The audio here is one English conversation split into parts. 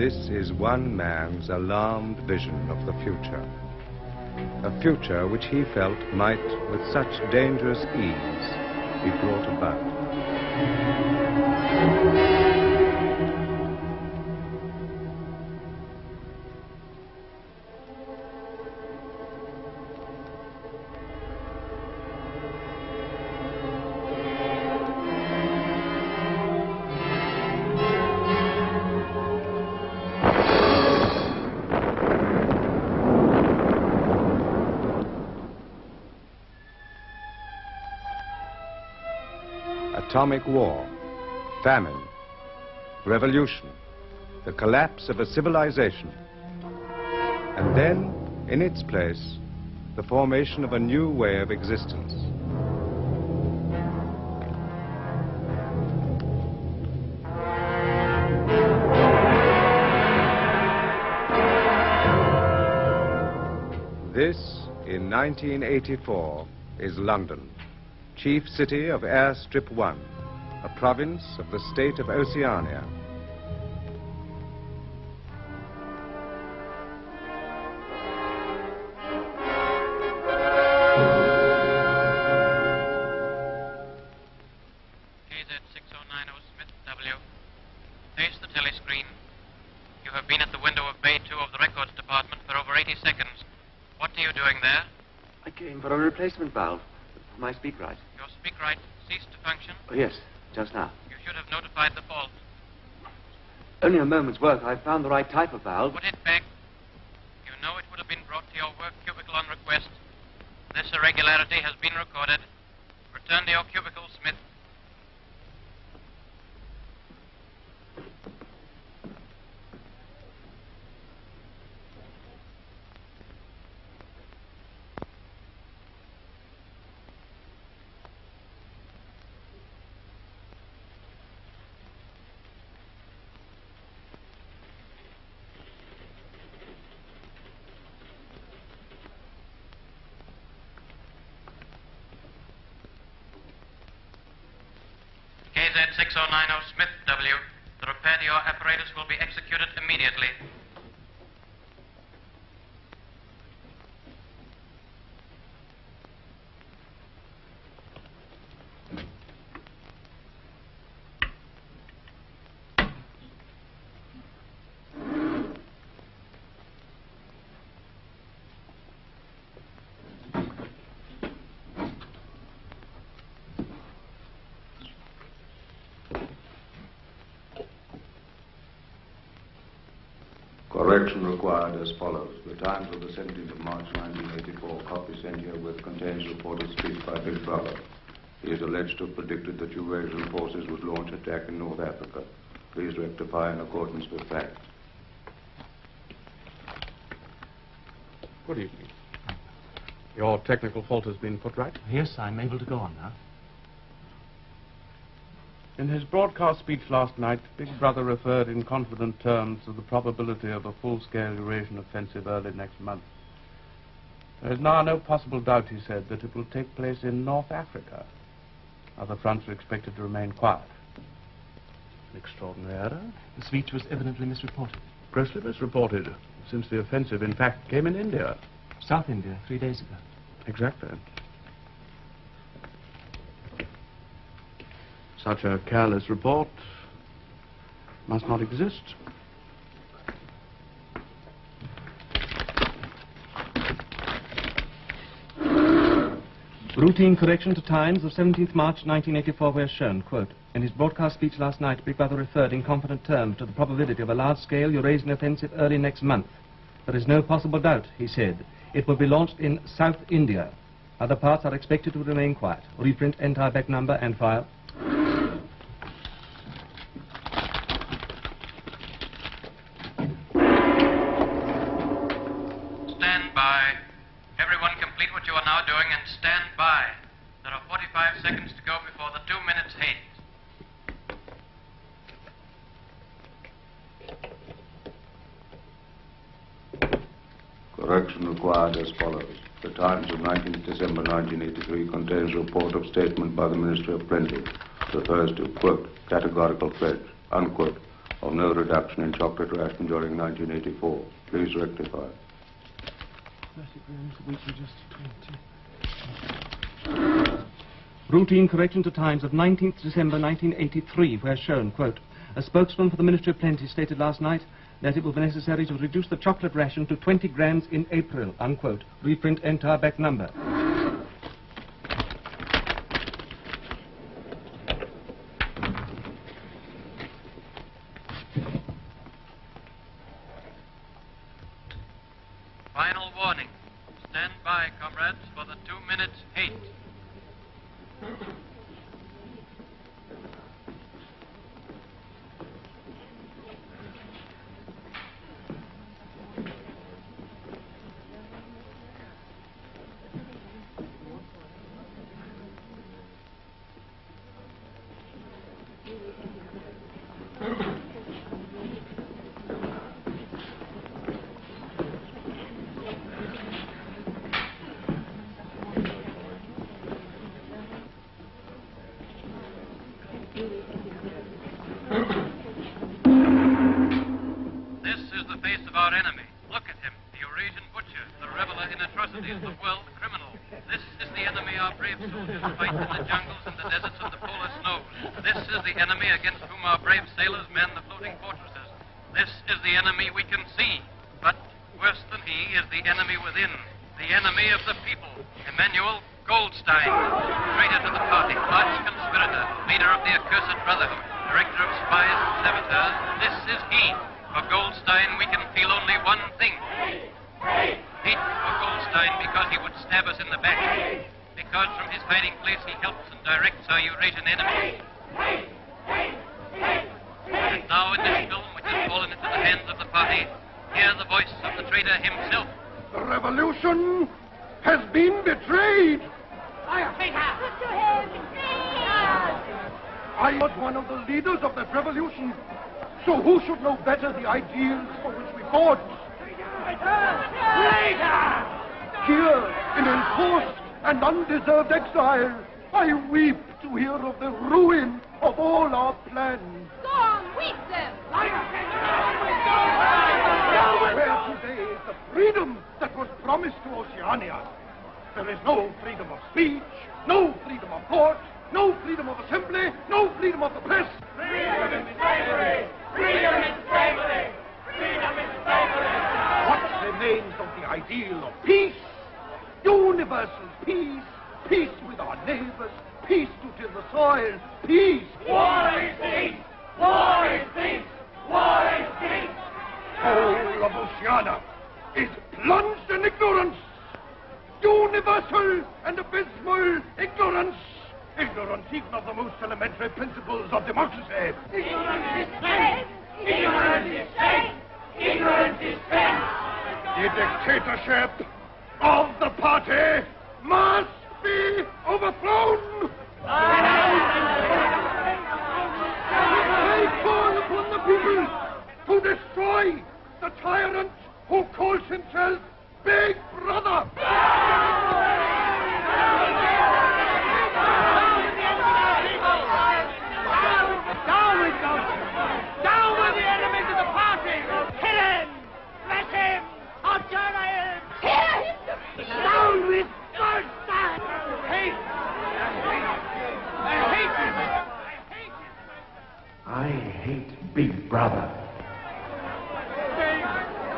This is one man's alarmed vision of the future. A future which he felt might, with such dangerous ease, be brought about. Atomic war, famine, revolution, the collapse of a civilization, and then, in its place, the formation of a new way of existence. This, in 1984, is London, chief city of Airstrip 1, a province of the state of Oceania. KZ6090 Smith W. Face the telescreen. You have been at the window of Bay 2 of the records department for over 80 seconds. What are you doing there? I came for a replacement valve. My speak right. Your speak right ceased to function? Oh, yes, just now. You should have notified the fault. Only a moment's work. I found the right type of valve. Put it back. You know it would have been brought to your work cubicle on request. This irregularity has been recorded. Return to your cubicle, Smith. KZ6090 Smith W. The repair to your apparatus will be executed immediately. Correction required as follows. The Times of the 17th of March, 1984, copy sent here with contains reported speech by Big Brother. He is alleged to have predicted that Eurasian forces would launch attack in North Africa. Please rectify in accordance with fact. Good evening. Your technical fault has been put right? Yes, I'm able to go on now. In his broadcast speech last night, Big Brother referred in confident terms to the probability of a full-scale Eurasian offensive early next month. There is now no possible doubt, he said, that it will take place in North Africa. Other fronts are expected to remain quiet. An extraordinary error. The speech was evidently misreported. Grossly misreported, since the offensive, in fact, came in India. South India, 3 days ago. Exactly. Such a careless report must not exist. Routine correction to Times of 17th March 1984 where shown, quote, in his broadcast speech last night, Big Brother referred in confident terms to the probability of a large-scale Eurasian offensive early next month. There is no possible doubt, he said. It will be launched in South India. Other parts are expected to remain quiet. Reprint entire back number and file. Stand by. Everyone complete what you are now doing and stand by. There are 45 seconds to go before the 2 minutes hate. Correction required as follows. The Times of 19th December 1983 contains a report of statement by the Ministry of Plenty. Refers to, quote, categorical pledge, unquote, of no reduction in chocolate ration during 1984. Please rectify. 30 grams a week, just 20. Routine correction to Times of 19th December 1983, where shown, quote, a spokesman for the Ministry of Plenty stated last night that it will be necessary to reduce the chocolate ration to 20 grams in April, unquote. Reprint entire back number. Final warning. Stand by, comrades, for the 2 minutes 8. This is the face of our enemy. Look at him, the Eurasian butcher, the reveler in atrocities, the world criminal. This is the enemy our brave soldiers fight in the jungles and the deserts of the polar snows. This is the enemy against whom our brave sailors man the floating fortresses. This is the enemy we can see. But worse than he is the enemy within, the enemy of the people, Emmanuel Goldstein, traitor to the party, arch conspirator, leader of the accursed brotherhood, director of spies and saboteurs. This is he. For Goldstein, we can feel only one thing. Hate for Goldstein because he would stab us in the back. Because from his hiding place he helps and directs our Eurasian enemies. And now in this film, which has fallen into the hands of the party, hear the voice of the traitor himself. The revolution has been betrayed. I was one of the leaders of that revolution, so who should know better the ideals for which we fought? Here, in enforced and undeserved exile, I weep to hear of the ruin of all our plans. Go on, weep them! Where today is the freedom that was promised to Oceania? There is no freedom of speech, no freedom of thought, no freedom of assembly, no freedom of the press. Freedom is slavery! Freedom is slavery! Freedom is slavery! What remains of the ideal of peace? Universal peace, peace with our neighbors, peace to till the soil, peace. War is peace! War is peace! War is peace! Whole of Oceania is plunged in ignorance. Universal and abysmal ignorance. Ignorance even of the most elementary principles of democracy. Ignorance is pain! Ignorance is pain! Ignorance is pain! The dictatorship of the party must be overthrown. I call upon the people to destroy the tyrant who calls himself Big Brother. Down with them! Down with the enemies of the party! Hit him! Smash him! Annihilate him! Tear him to pieces! Down with Goldstein! Hate! I hate him! I hate Big Brother.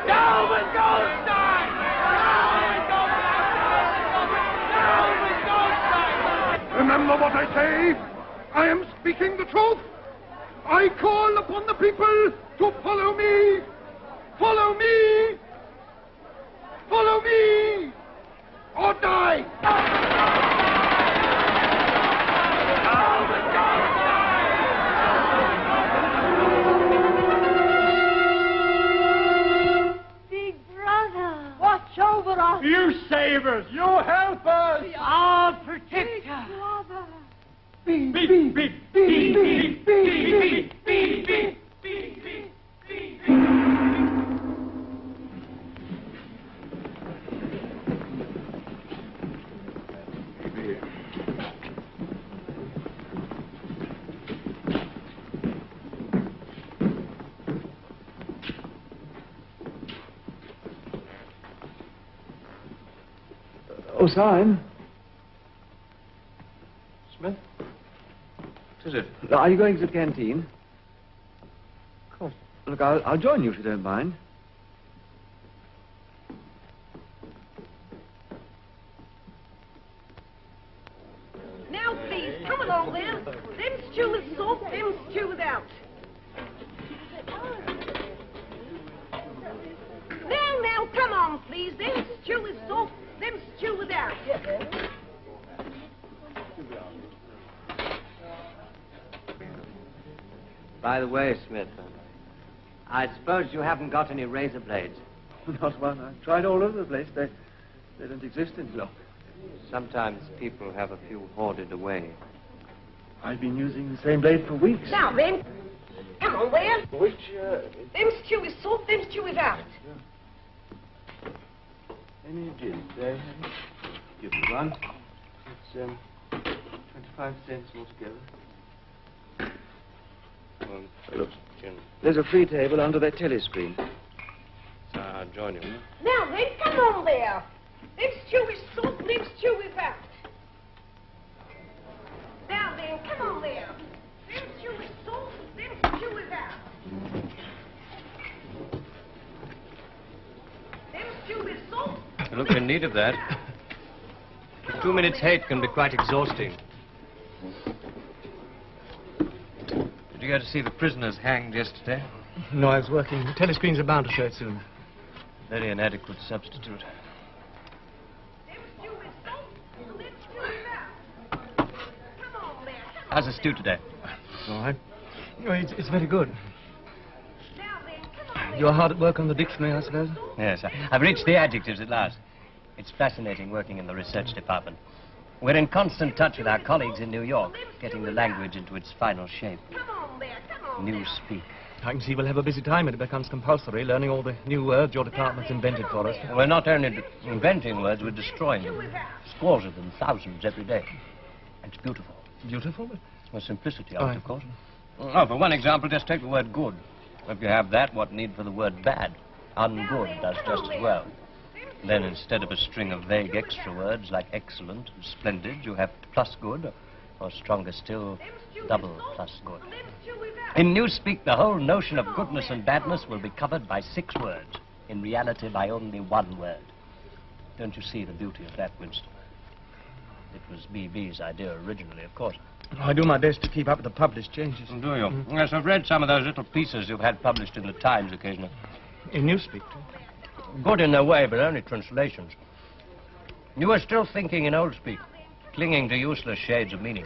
Down with Goldstein! Down with Goldstein! Down with Goldstein! Remember what I say. I am speaking the truth. I call upon the people to follow me. Follow me. Follow me. Or die. Big Brother! Watch over us! You save us. You help us. Our protector! Brother! Beep, beep, beep, beep, beep, beep, beep, beep, beep. Oh, Simon. Smith? What is it? Are you going to the canteen? Of course. Look, I'll join you if you don't mind. Now, please, come along there. Them stew with salt, them stew without. Now, come on, please. Them stew with salt, them stew without. By the way, Smith, I suppose you haven't got any razor blades. Not one. I've tried all over the place. They don't exist any longer. Sometimes people have a few hoarded away. I've been using the same blade for weeks. Now, then, come on there. Which, Them stew with salt, them stew without. any did. Give me one. It's 25 cents altogether. Look, There's a free table under that telescreen. I'll join you. Now, then, come on there. Them stew with salt, them stew without. Now, then, come on there. Them stew with salt, them stew without. Them stew with salt. You look in need of that. 2 minutes hate can be quite exhausting. Did you go to see the prisoners hanged yesterday? No, I was working. The telescreens are bound to show it soon. Very inadequate substitute. Them stew with salt, them stew without. Come on there, come on. How's the stew today? All right. Oh, it's very good. Now, then, come on there. You're hard at work on the dictionary, I suppose? Yes, I've reached the adjectives at last. It's fascinating working in the research department. We're in constant touch with our colleagues in New York, getting the language into its final shape. Come on there, come on. New speak. I can see we'll have a busy time when it becomes compulsory, learning all the new words your department's invented for us. We're not only inventing words, we're destroying them. Scores of them, thousands every day. It's beautiful. Beautiful? The simplicity of it, of course. Oh, for one example, just take the word good. If you have that, what need for the word bad? Ungood does just as well. Then instead of a string of vague extra words like excellent and splendid, you have plus good, or stronger still, double plus good. In Newspeak, the whole notion of goodness and badness will be covered by 6 words. In reality, by only 1 word. Don't you see the beauty of that, Winston? It was B.B.'s idea originally, of course. I do my best to keep up with the published changes. Do you? Yes, I've read some of those little pieces you've had published in the Times occasionally. In Newspeak, too? Good in their way, but only translations. You are still thinking in old speak, clinging to useless shades of meaning.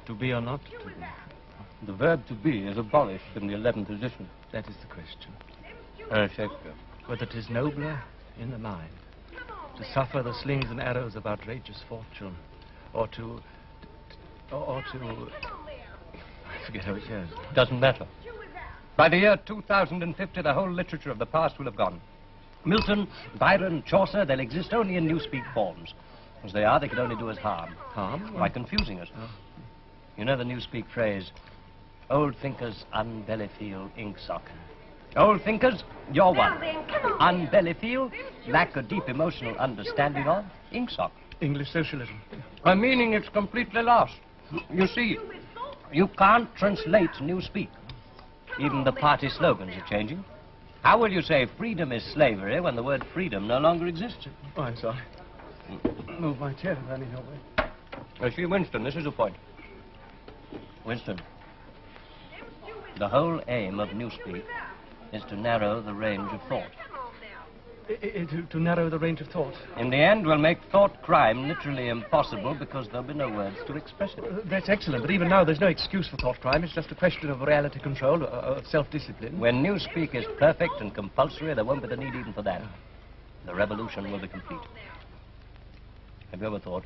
To be or not to be? The verb to be is abolished in the 11th edition. That is the question. Shakespeare. Whether 'tis nobler in the mind to suffer the slings and arrows of outrageous fortune, or to... I forget how it goes. Doesn't matter. By the year 2050, the whole literature of the past will have gone. Milton, Byron, Chaucer, they'll exist only in Newspeak forms. As they are, they can only do us harm. Harm? By confusing us. Oh. You know the Newspeak phrase, old thinkers unbelly feel ink sock. Old thinkers, you're one. Unbelly feel, lack a deep emotional understanding of, ink sock. English socialism. A meaning it's completely lost. You see, you can't translate Newspeak. Even the party slogans are changing. How will you say freedom is slavery when the word freedom no longer exists? Oh, I'm sorry. Move my chair if I need your way. See, Winston, this is the point. Winston, the whole aim of Newspeak is to narrow the range of thought. To narrow the range of thought. In the end, we'll make thought crime literally impossible because there'll be no words to express it. That's excellent, but even now there's no excuse for thought crime. It's just a question of reality control, of self-discipline. When Newspeak is perfect and compulsory, there won't be the need even for that. The revolution will be complete. Have you ever thought,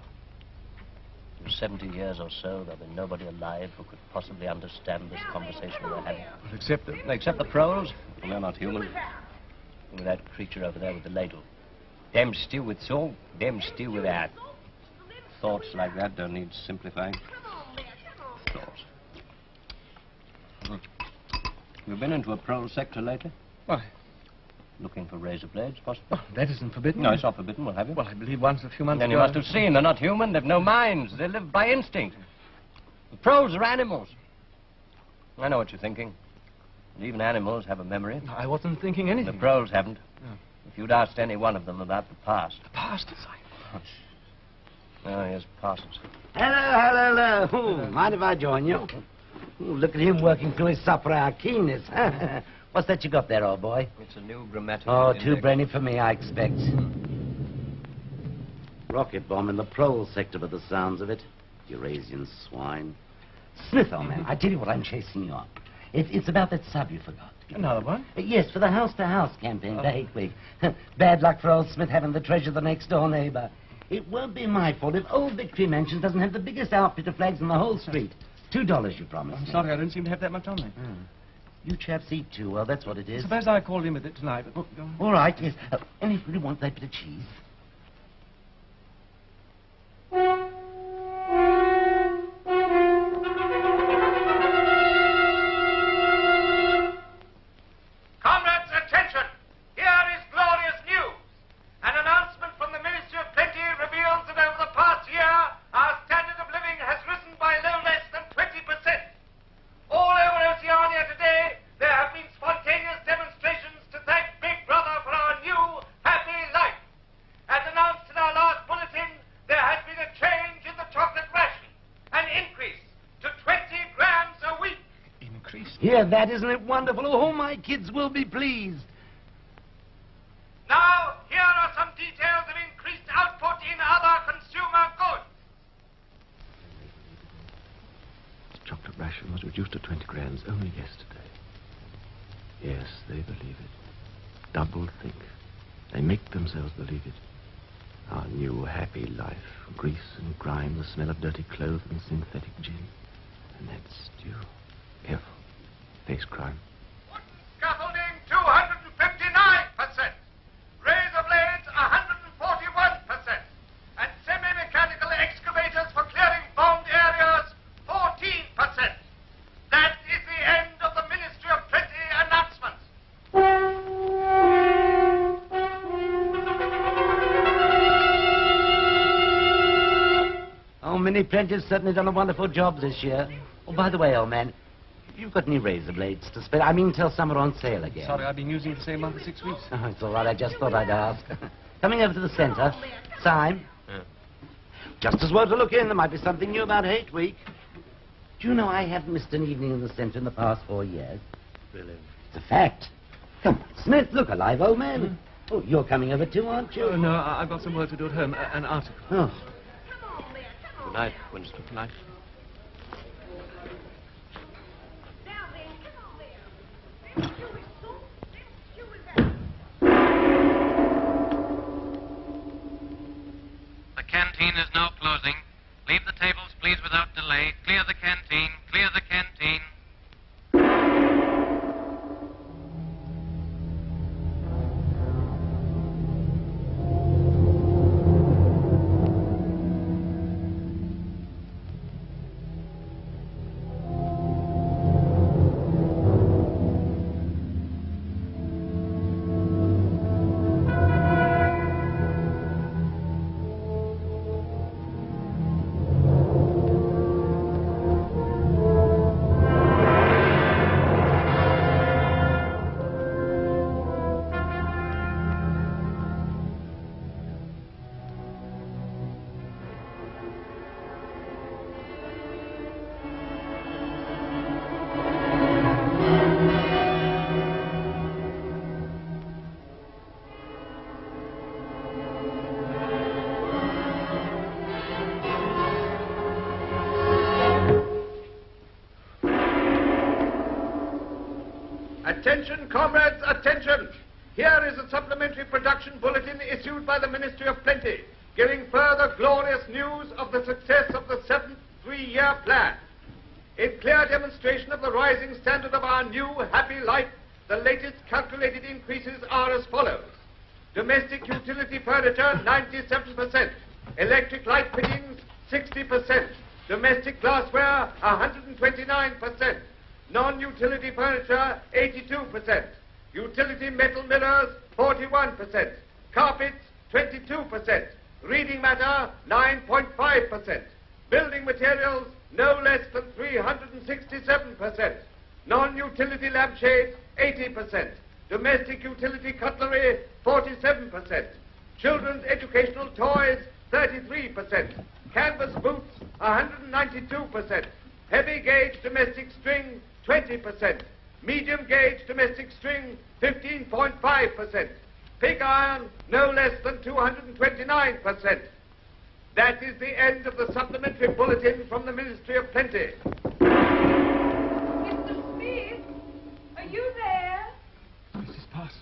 in 70 years or so, there'll be nobody alive who could possibly understand this conversation we're having? Well, except the proles? Well, they're not human. With that creature over there with the ladle. Them stew with salt, them stew with that. Thoughts like that don't need simplifying. Thoughts. You've been into a prole sector lately? Why? Looking for razor blades, possibly? Oh, that isn't forbidden. No, it's not forbidden. We'll have you. Well, I believe once a few months Then ago... you must have seen. They're not human. They've no minds. They live by instinct. The pros are animals. I know what you're thinking. And even animals have a memory. I wasn't thinking anything. The pros haven't. No. If you'd asked any one of them about the past. The past? Oh, here's Parsons. Hello. Oh, mind if I join you? Oh, look at him working through his supper hour keenness. What's that you got there, old boy? It's a new grammatical Oh, index. too brainy for me, I expect. Rocket bomb in the prole sector by the sounds of it. Eurasian swine. Smith, old man, I tell you what I'm chasing you up. It's about that sub you forgot. Another one? Yes, for the house-to-house campaign for Hate Week. Bad luck for old Smith having the treasure of the next-door neighbor. It won't be my fault if old Victory Mansion doesn't have the biggest outfit of flags in the whole street. $2, you promised. I'm sorry, I don't seem to have that much on me. You chaps eat too well, that's what it is. Suppose I called in with it tonight, but... Go on. All right, yes. And if you really want that bit of cheese... Comrades, attention! Here is glorious news. An announcement from the Ministry of Plenty reveals that over the past year, our standard of living has risen by no less than 20%. All over Oceania today, there have been spontaneous demonstrations to thank Big Brother for our new happy life. As announced in our last bulletin, there has been a change in the chocolate ration, an increase to 20 grams a week. Hear that, isn't it wonderful? Oh, my kids will be pleased. Now, here are some details of increased output in other consumer goods. The chocolate ration was reduced to 20 grams only yesterday. Yes, they believe it. Double think. They make themselves believe it. Our new happy life. Grease and grime, the smell of dirty clothes and synthetic gin. And that stew. Careful. Face crime. Scaffolding, 259%. Razor blades, 141%. And semi-mechanical excavators for clearing bombed areas, 14%. That is the end of the Ministry of Plenty announcements. Oh, Minnie Prentice certainly done a wonderful job this year. Oh, by the way, old man, you've got any razor blades to spare? I mean, till some are on sale again. Sorry, I've been using the same one for 6 weeks. Oh, it's all right. I just thought I'd ask. Coming over to the centre. Syme. Just as well to look in. There might be something new about Hate Week. Do you know I haven't missed an evening in the centre in the past 4 years? Really? It's a fact. Come on, Smith, look alive, old man. Oh, you're coming over too, aren't you? Oh, no, I've got some work to do at home. An article. Oh. Good night, Winston. Good night. The canteen is now closing. Leave the tables, please, without delay. Clear the canteen. Clear the canteen. Attention, comrades, attention! Here is a supplementary production bulletin issued by the Ministry of Plenty, giving further glorious news of the success of the 7th three-year plan. In clear demonstration of the rising standard of our new happy life, the latest calculated increases are as follows. Domestic utility furniture, 97%. Electric light fittings, 60%. Domestic glassware, 129%. Non-utility furniture, 82%. Utility metal mirrors, 41%. Carpets, 22%. Reading matter, 9.5%. Building materials, no less than 367%. Non-utility lampshades, 80%. Domestic utility cutlery, 47%. Children's educational toys, 33%. Canvas boots, 192%. Heavy gauge domestic string, 20%. Medium gauge domestic string, 15.5%. Pig iron, no less than 229%. That is the end of the supplementary bulletin from the Ministry of Plenty. Mr. Smith, are you there? Mrs. Parsons.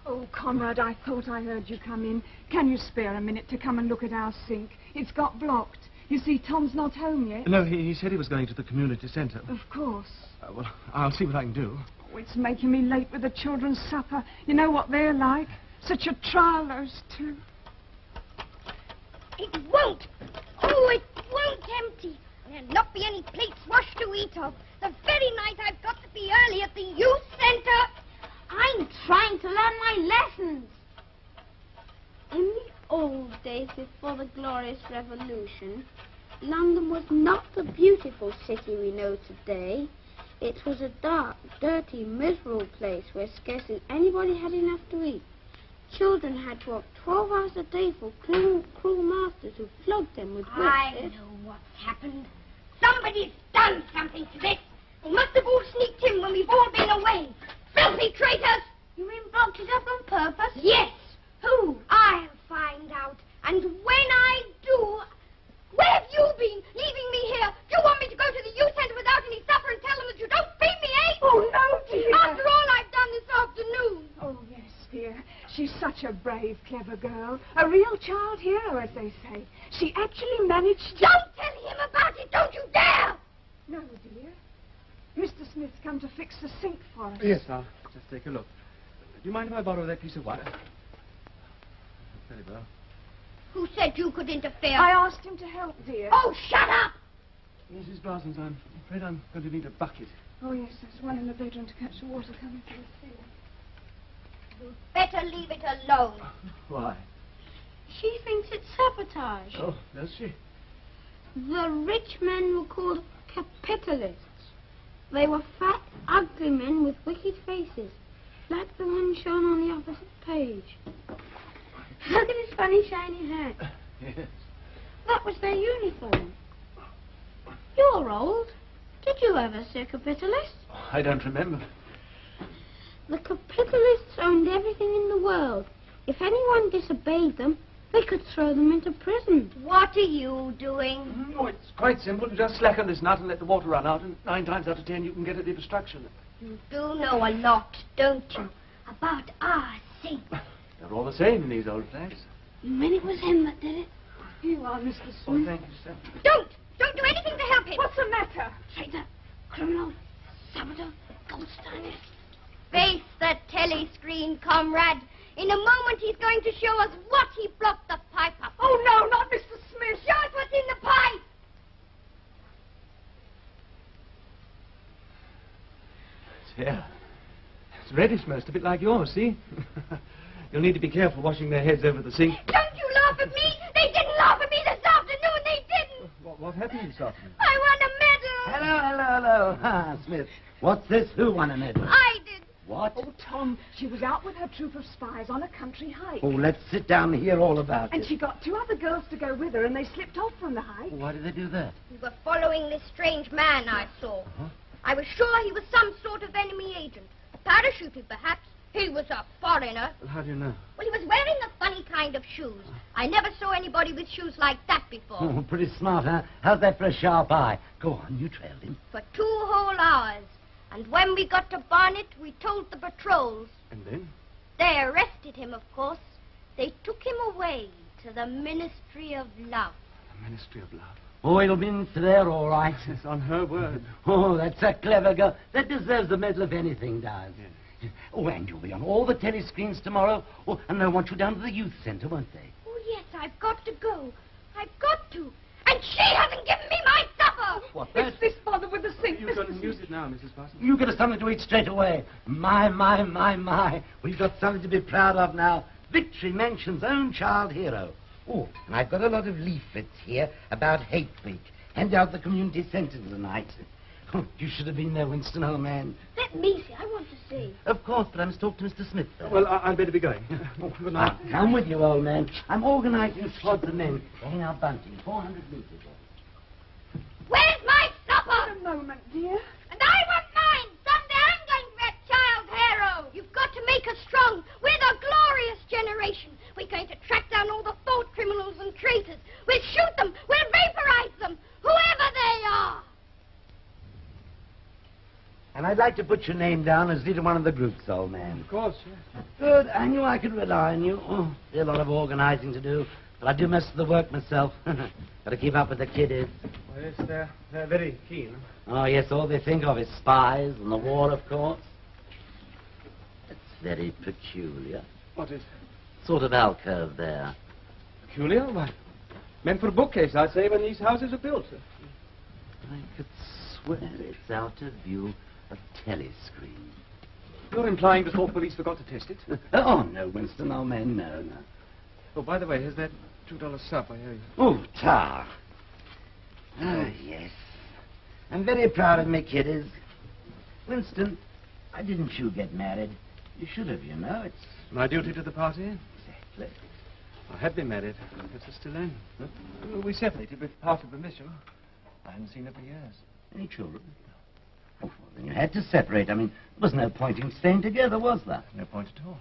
Oh, Comrade, I thought I heard you come in. Can you spare a minute to come and look at our sink? It's got blocked. You see, Tom's not home yet. No, he said he was going to the community centre. Of course. Well, I'll see what I can do. Oh, it's making me late with the children's supper. You know what they're like. Such a trial, those two. It won't. Oh, it won't empty. There'll not be any plates washed to eat of. The very night I've got to be early at the youth centre. I'm trying to learn my lessons. In the old days before the glorious revolution, London was not the beautiful city we know today. It was a dark, dirty, miserable place where scarcely anybody had enough to eat. Children had to work 12 hours a day for cruel masters who flogged them with whips. I know what's happened. Somebody's done something to this. They must have all sneaked in when we've all been away. Filthy traitors! You mean blocked it up on purpose? Yes. Who? I'll find out. And when I do... Where have you been, leaving me here? Do you want me to go to the youth centre without any supper and tell them that you don't feed me, eh? Oh, no, dear. After all I've done this afternoon. Oh, yes, dear. She's such a brave, clever girl. A real child hero, as they say. She actually managed... Don't tell him about it, don't you dare! No, dear. Mr. Smith's come to fix the sink for us. Yes, I'll just take a look. Do you mind if I borrow that piece of wire? Very well. Who said you could interfere? I asked him to help, dear. Oh, shut up! Mrs. Parsons, I'm afraid I'm going to need a bucket. Oh, yes, there's one in the bedroom to catch the water coming through the ceiling. You'd better leave it alone. Why? She thinks it's sabotage. Oh, does she? The rich men were called capitalists. They were fat, ugly men with wicked faces, like the one shown on the opposite page. Look at his funny shiny hat. Yes. That was their uniform. You're old. Did you ever see a capitalist? I don't remember. The capitalists owned everything in the world. If anyone disobeyed them, they could throw them into prison. What are you doing? Oh, it's quite simple. Just slacken this nut and let the water run out, and 9 times out of 10 you can get at the obstruction. You do know a lot, don't you? About our sink. They're all the same in these old flats. You mean it was him that did it? You are, Mr. Smith. Oh, thank you, sir. Don't do anything to help him. What's the matter? Traitor, criminal, saboteur, Goldsteiner. Face the telescreen, comrade. In a moment he's going to show us what he blocked the pipe up. Oh, no, not Mr. Smith. Show us what's in the pipe. It's here. It's reddish, most of it like yours, see? You'll need to be careful washing their heads over the sink. Don't you laugh at me. They didn't laugh at me this afternoon. They didn't. What happened this afternoon? I won a medal. Hello. Ah, Smith. What's this? Who won a medal? I did. What? Oh, Tom, she was out with her troop of spies on a country hike. Oh, let's sit down and hear all about And it. she got 2 other girls to go with her, and they slipped off from the hike. Why did they do that? We were following this strange man I saw. I was sure he was some sort of enemy agent. A parachuter, perhaps. He was a foreigner. Well, how do you know? Well, he was wearing a funny kind of shoes. I never saw anybody with shoes like that before. Oh, pretty smart, huh? How's that for a sharp eye? Go on, you trailed him. For 2 whole hours. And when we got to Barnet, we told the patrols. And then? They arrested him, of course. They took him away to the Ministry of Love. The Ministry of Love. Oh, it'll be in there, all right. Yes, on her word. Oh, that's a clever girl. That deserves the medal if anything does. Yes. Oh, and you'll be on all the telescreens tomorrow. Oh, and they'll want you down to the youth centre, won't they? Oh, yes, I've got to go. I've got to. And she hasn't given me my supper. supper. What, It's this bother with the sink. You Mr. can use it now, Mrs. Parsons. You get us something to eat straight away. My. We've got something to be proud of now. Victory Mansion's own child hero. Oh, and I've got a lot of leaflets here about Hate Week. Hand out the community centre tonight. Oh, you should have been there, Winston, old man. Let me see. I want to see. Of course, but I must talk to Mr. Smith first. Well, I'd better be going. Oh, good night. Come with you, old man. I'm organising squads of men to hang out bunting, 400 metres. Where's my supper? A moment, dear. And I want mine. Someday I'm going to be a child hero. You've got to make us strong. We're the glorious generation. We're going to track down all the thought criminals and traitors. We'll shoot them. We'll vaporize them. Whoever they are. And I'd like to put your name down as leader one of the groups, old man. Of course, yes. Good. I knew I could rely on you. Oh, there's a lot of organising to do. But I do most of the work myself. Got to keep up with the kiddies. Well, yes, they're very keen. Oh, yes, all they think of is spies and the war, of course. It's very peculiar. What is? Sort of alcove there. Peculiar? Why, meant for a bookcase, I'd say, when these houses are built. I could swear it's out of view a telescreen. You're implying the Thought Police forgot to test it? Oh, no, Winston, old man, no. Oh, by the way, here's that $2 sub I owe you. Oh, tar. Oh, yes. I'm very proud of me kiddies. Winston, why didn't you get married? You should have, you know. It's my duty to the party? Exactly. I had been married. But it's still in. We separated with party permission. I hadn't seen her for years. Any children? Oh, well, then you had to separate. I mean, there was no point in staying together, was there? No point at all.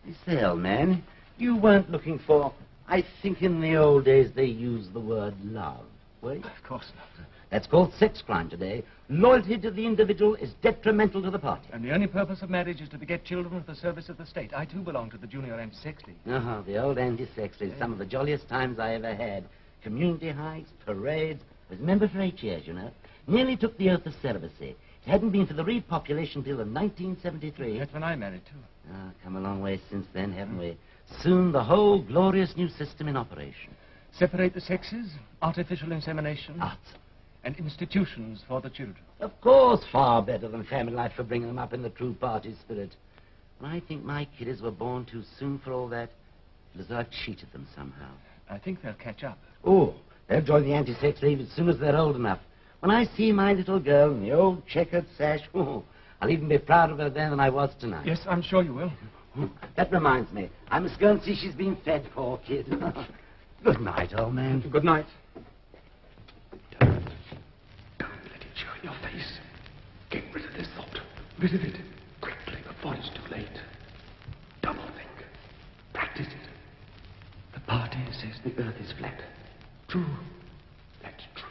You say, old man, you weren't looking for... I think in the old days they used the word love, were you? Of course not. That's called sex crime today. Loyalty to the individual is detrimental to the party. And the only purpose of marriage is to beget children for the service of the state. I, too, belong to the Junior Anti-Sex League. Oh, the old Anti-Sex League. Some of the jolliest times I ever had. Community hikes, parades. I was a member for 8 years, you know. Nearly took the oath of celibacy. It hadn't been for the repopulation bill of 1973. That's when I married, too. Ah, come a long way since then, haven't we? Soon the whole glorious new system in operation. Separate the sexes, artificial insemination. Art. And institutions for the children. Of course, far better than family life for bringing them up in the true party spirit. And I think my kiddies were born too soon for all that. It was as though I cheated them somehow. I think they'll catch up. Oh, they'll join the Anti-Sex League as soon as they're old enough. When I see my little girl in the old checkered sash, oh, I'll even be prouder of her then than I was tonight. Yes, I'm sure you will. That reminds me. I must go and see she's been fed, poor kid. Good night, old man. Good night. Don't let it show in your face. Get rid of this thought. Rid of it quickly before it's too late. Double think. Practice it. The party says the earth is flat. True. That's true.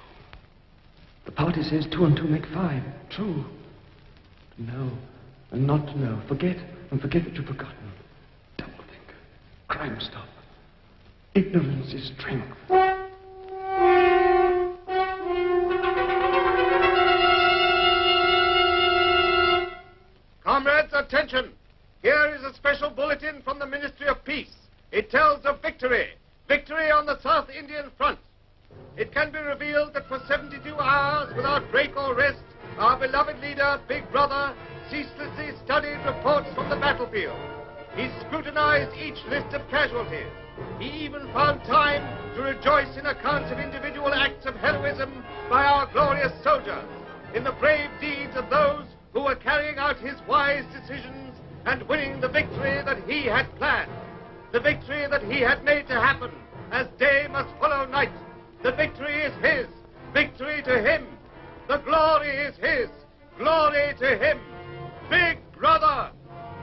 The party says 2 and 2 make 5. True. No, and not to know. Forget, and forget that you've forgotten. Double think. Crime stop. Ignorance is strength. Comrades, attention! Here is a special bulletin from the Ministry of Peace. It tells of victory. Victory on the South Indian front. It can be revealed that for 72 hours, without break or rest, our beloved leader, Big Brother, ceaselessly studied reports from the battlefield. He scrutinized each list of casualties. He even found time to rejoice in accounts of individual acts of heroism by our glorious soldiers, in the brave deeds of those who were carrying out his wise decisions and winning the victory that he had planned, the victory that he had made to happen, as day must follow night. The victory is his, victory to him. The glory is his, glory to him. Big Brother!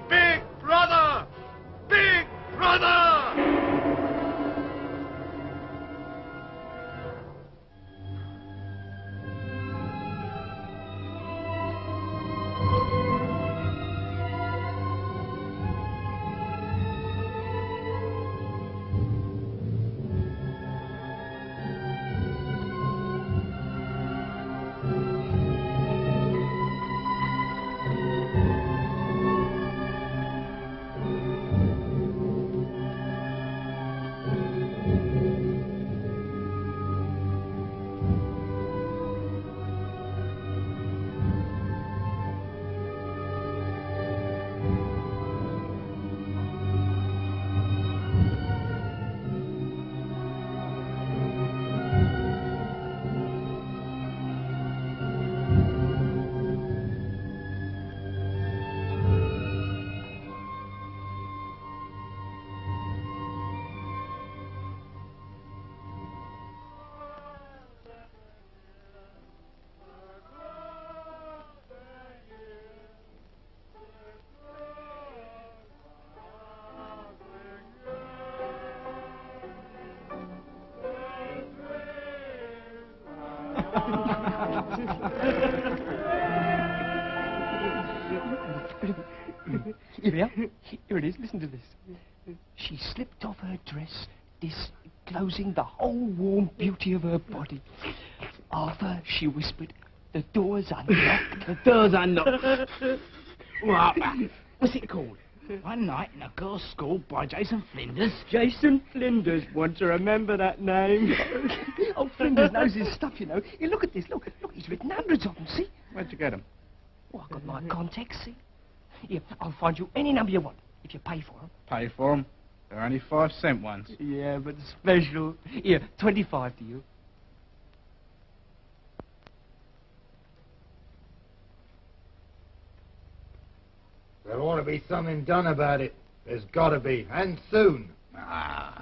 Big Brother! Big Brother! Here we are. Here it is. Listen to this. She slipped off her dress, disclosing the whole warm beauty of her body. Arthur, she whispered, the door's unlocked. The door's unlocked. Well, what's it called? One Night in a Girls' School by Jason Flinders. Jason Flinders. Want to remember that name? Oh, Flinders knows his stuff, you know. Here, look at this. Look, he's written hundreds of them, see? Where'd you get them? Oh, I've got my contacts, see? Here, I'll find you any number you want, if you pay for them. Pay for them? They're only 5-cent ones. Yeah, but special. Here, 25 to you. There ought to be something done about it. There's got to be, and soon.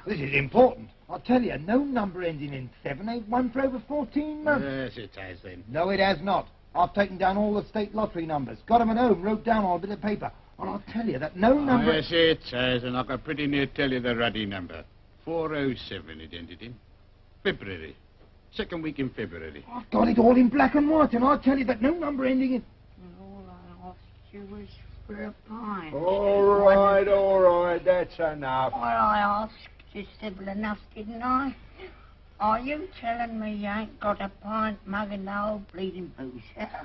This is important. I'll tell you, no number ending in 7 ain't won for over 14 months. Yes, it has then. No, it has not. I've taken down all the state lottery numbers, got them at home, wrote down on a bit of paper. And I'll tell you that no number... Yes, it has, and I can pretty near tell you the ruddy number. 407 it ended in. February. Second week in February. I've got it all in black and white, and I'll tell you that no number ending in... All I asked you was for a pint. All right, that's enough. Well, I asked you civil enough, didn't I? Are you telling me you ain't got a pint mug and the whole bleeding booze, huh?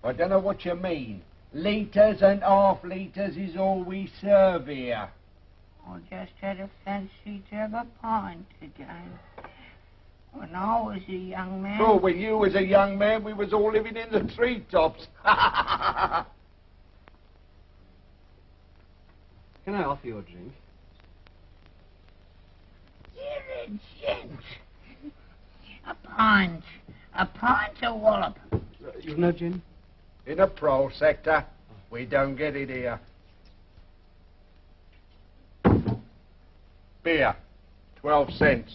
I don't know what you mean. Litres and half litres is all we serve here. I just had a fancy to have a pint again. When I was a young man... Oh, when you was a young man, we was all living in the treetops. Can I offer you a drink? You're a gent. A pint. A pint of wallop. You've no gin? In the pro sector, we don't get it here. Beer, 12 cents.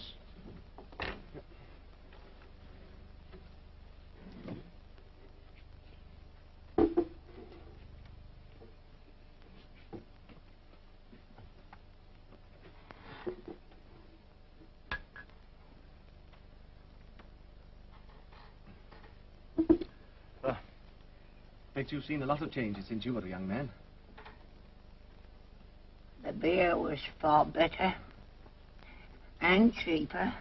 Bet you've seen a lot of changes since you were a young man. The beer was far better and cheaper.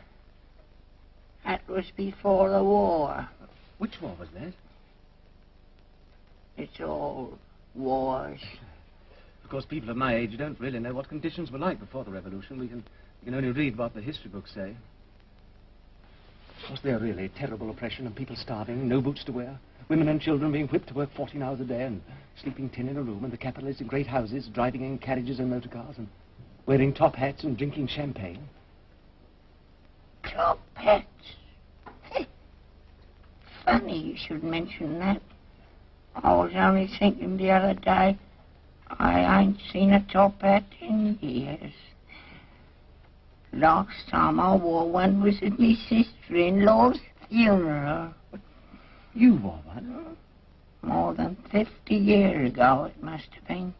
That was before the war. Which war was that? It's all wars. Of course, people of my age don't really know what conditions were like before the revolution. We can only read what the history books say. Was there really terrible oppression and people starving, no boots to wear? Women and children being whipped to work 14 hours a day and sleeping 10 in a room, and the capitalists in great houses driving in carriages and motor cars and wearing top hats and drinking champagne. Top hats? Funny you should mention that. I was only thinking the other day, I ain't seen a top hat in years. Last time I wore one was at my sister-in-law's funeral. You wore one? More than 50 years ago it must have been.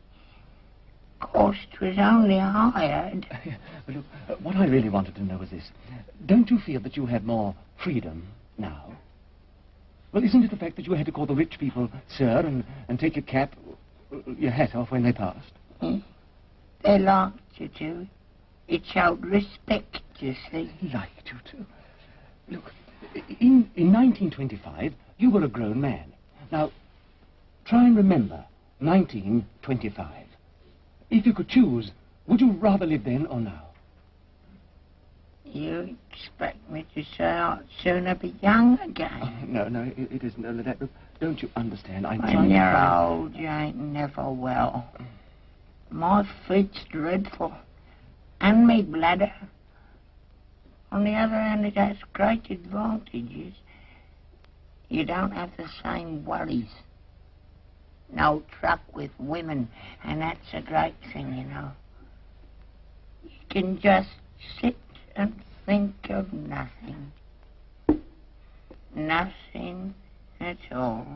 Of course, it was only hired. But look, what I really wanted to know was this. Don't you feel that you have more freedom now? Well, isn't it the fact that you had to call the rich people sir and take your cap, your hat off when they passed? They liked you to. It showed respect, you see. Liked you to? Look, in 1925, you were a grown man. Now, try and remember 1925. If you could choose, would you rather live then or now? You expect me to say I'd sooner be young again? No, it isn't only that. Look, don't you understand? I'm when trying to... you're old, you ain't never well. My feet's dreadful. And me bladder. On the other hand, it has great advantages. You don't have the same worries. No truck with women, and that's a great thing, you know. You can just sit and think of nothing. Nothing at all.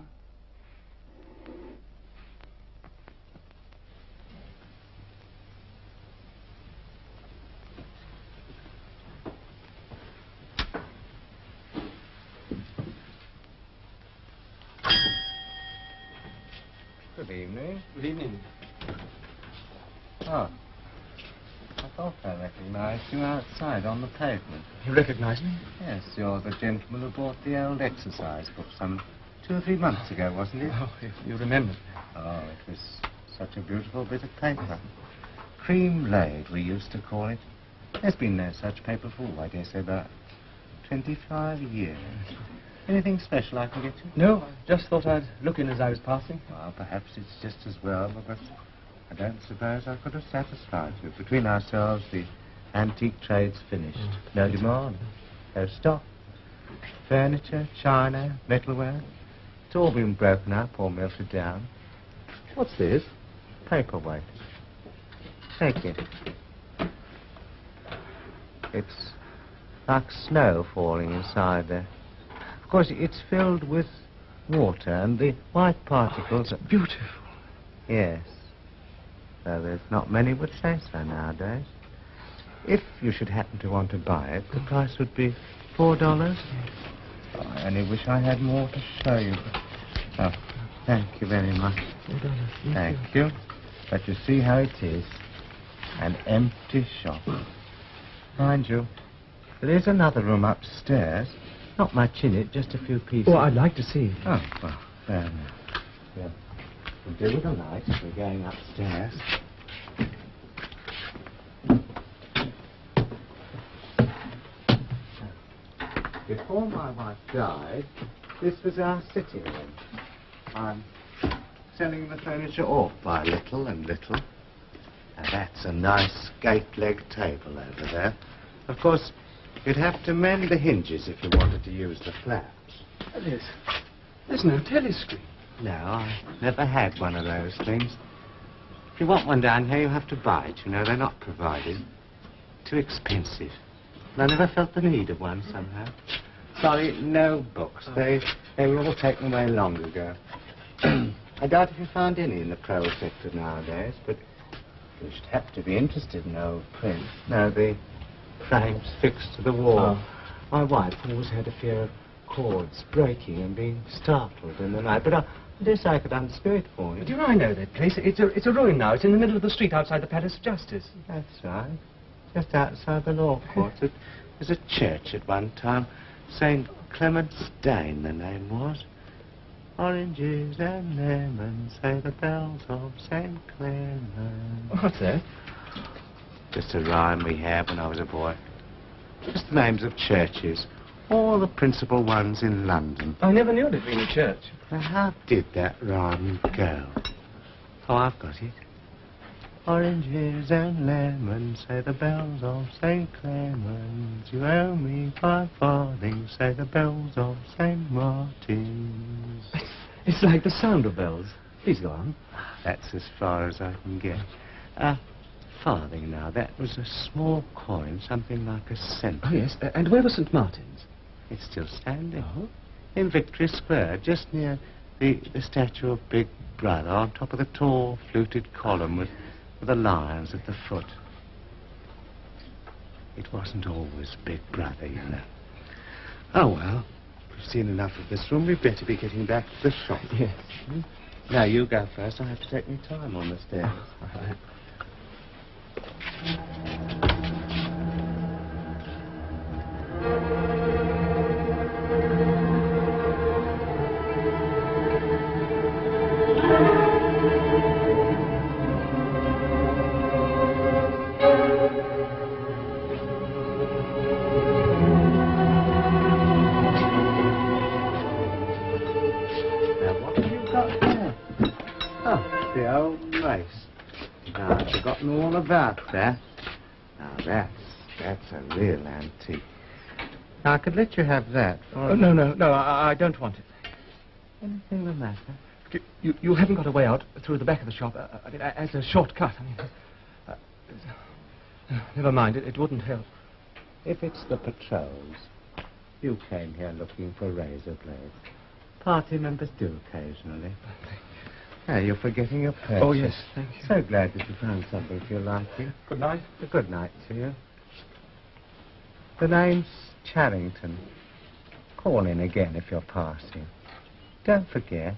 Good evening. Good evening. Oh. I thought I recognized you outside on the pavement. You recognize me? Yes, you're the gentleman who bought the old exercise book some 2 or 3 months ago, wasn't it? Oh, you remember. Oh, it was such a beautiful bit of paper. Cream laid, we used to call it. There's been no such paper for, I dare say, about 25 years. Anything special I can get you? No, I just thought I'd look in as I was passing. Well, perhaps it's just as well, because I don't suppose I could have satisfied you. Between ourselves, the antique trade's finished. No demand, no stock. Furniture, china, metalware, it's all been broken up or melted down. What's this? Paperweight. Take it. It's like snow falling inside there. Of course, it's filled with water, and the white particles are beautiful. Yes. Though there's not many would say so nowadays. If you should happen to want to buy it, the price would be $4. Oh, I only wish I had more to show you. Oh, thank you very much. Thank you. But you see how it is. An empty shop. Mind you, there is another room upstairs. Not much in it, just a few pieces. Oh, I'd like to see it. Oh, well, fair enough. Yeah. We'll do with the light if we're going upstairs. Before my wife died, this was our sitting room. I'm selling the furniture off by little and little. Now that's a nice gate-leg table over there. Of course, you'd have to mend the hinges if you wanted to use the flaps. There's no telescreen. No, I never had one of those things. If you want one down here, you have to buy it. You know, they're not provided. Too expensive. And I never felt the need of one somehow. Sorry, no books. They were all taken away long ago. I doubt if you found any in the prose sector nowadays, but you should have to be interested in old print. No, the frames fixed to the wall. My wife always had a fear of cords breaking and being startled in the night, but I guess I could unscrew it for you. But you know, I know that place. It's a ruin now. It's in the middle of the street outside the Palace of Justice. That's right. Just outside the law courts. It was a church at one time. St. Clement's Dane, the name was. Oranges and lemons, say the bells of St. Clement. What's that? Just a rhyme we had when I was a boy. Just the names of churches. All the principal ones in London. I never knew it had been a church. Now, how did that rhyme go? Oh, I've got it. Oranges and lemons, say the bells of St. Clement's. You owe me 5 farthings, say the bells of St. Martin's. It's like the sound of bells. Please go on. That's as far as I can get. Farthing now, that was a small coin, something like a cent. Oh, yes. And where was St. Martin's? It's still standing. In Victory Square, just near the statue of Big Brother, on top of the tall, fluted column with the lions at the foot. It wasn't always Big Brother, you know. Oh, well, we've seen enough of this room. We'd better be getting back to the shop. Yes. Now, you go first. I have to take my time on the stairs. All right. All about that. Now, that's a real antique. Now, I could let you have that. Oh, no, I don't want it. Anything the matter? You haven't got a way out through the back of the shop, I mean, as a shortcut. Never mind, it wouldn't help. If it's the patrols, you came here looking for razor blades. Party members do occasionally. Now, you're forgetting your purchase. Oh, yes, thank you. So glad that you found something to your liking. Good night. Good night to you. The name's Charrington. Call in again if you're passing. Don't forget.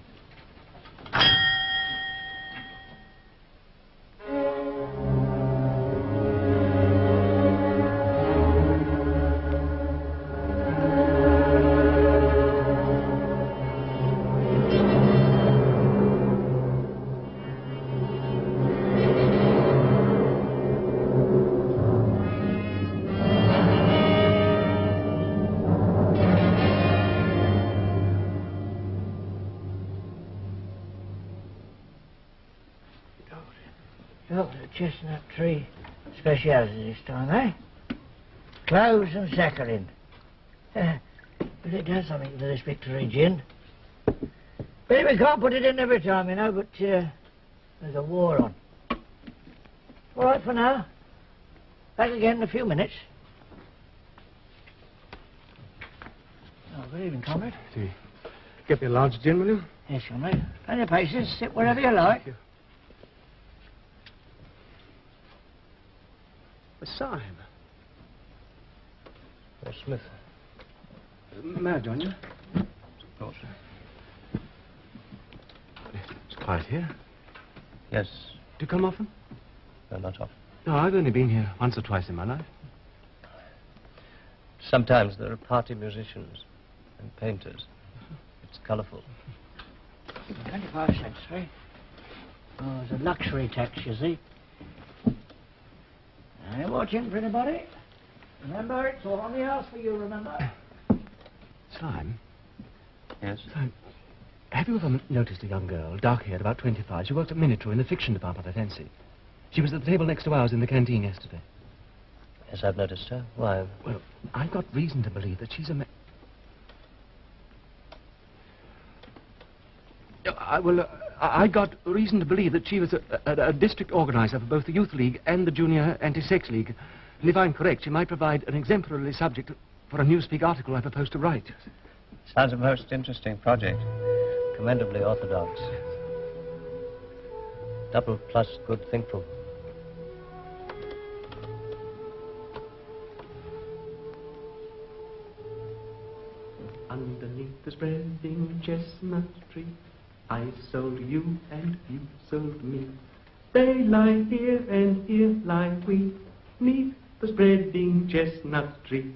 Dr. Chestnut Tree speciality this time, eh? Cloves and saccharin. But it does something for this Victory gin. But we can't put it in every time, you know, but there's a war on. All right for now. Back again in a few minutes. Oh, good evening, comrade. Get me a large gin, will you? Yes, comrade. Plenty of places. Sit wherever you like. Thank you. Syme. Oh, Smith. May I join you? Of course. It's quiet here. Yes. Do you come often? No, not often. No, I've only been here once or twice in my life. Sometimes there are party musicians and painters. It's colourful. 25 cents, eh? Oh, it's a luxury tax, you see. I ain't watching for anybody. Remember, it's all on the house for you, remember? Syme? Yes? Syme, have you ever noticed a young girl, dark-haired, about 25? She worked at Miniature in the fiction department, I fancy. She was at the table next to ours in the canteen yesterday. Yes, I've noticed her. Why? Well, I've got reason to believe that she's a I got reason to believe that she was a district organizer for both the Youth League and the Junior Anti-Sex League. And if I'm correct, she might provide an exemplary subject for a Newspeak article I propose to write. Sounds a most interesting project. Commendably orthodox. Double plus good thinkful. Underneath the spreading chestnut tree, I sold you and you sold me. They lie here and here lie we, 'neath the spreading chestnut tree.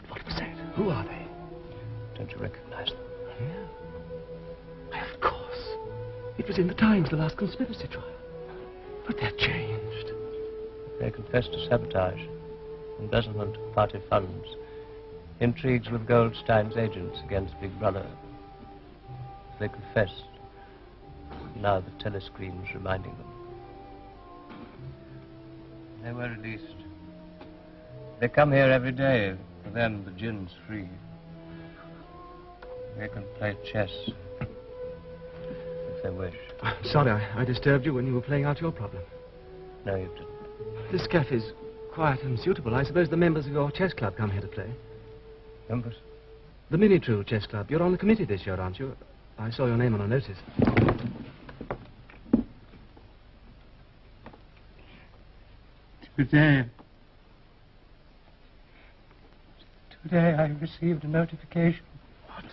What was that? Who are they? Don't you recognize them? Yeah. Of course. It was in the Times, the last conspiracy trial. But they're changed. They confessed to sabotage, embezzlement of party funds, intrigues with Goldstein's agents against Big Brother. They confessed. Now the telescreen's reminding them. They were released. They come here every day. For them, the gin's free. They can play chess if they wish. I'm sorry I disturbed you when you were playing out your problem. No, you didn't. This cafe's quiet and suitable. I suppose the members of your chess club come here to play. Members? The Miniature Chess Club. You're on the committee this year, aren't you? I saw your name on a notice. Today I received a notification. What?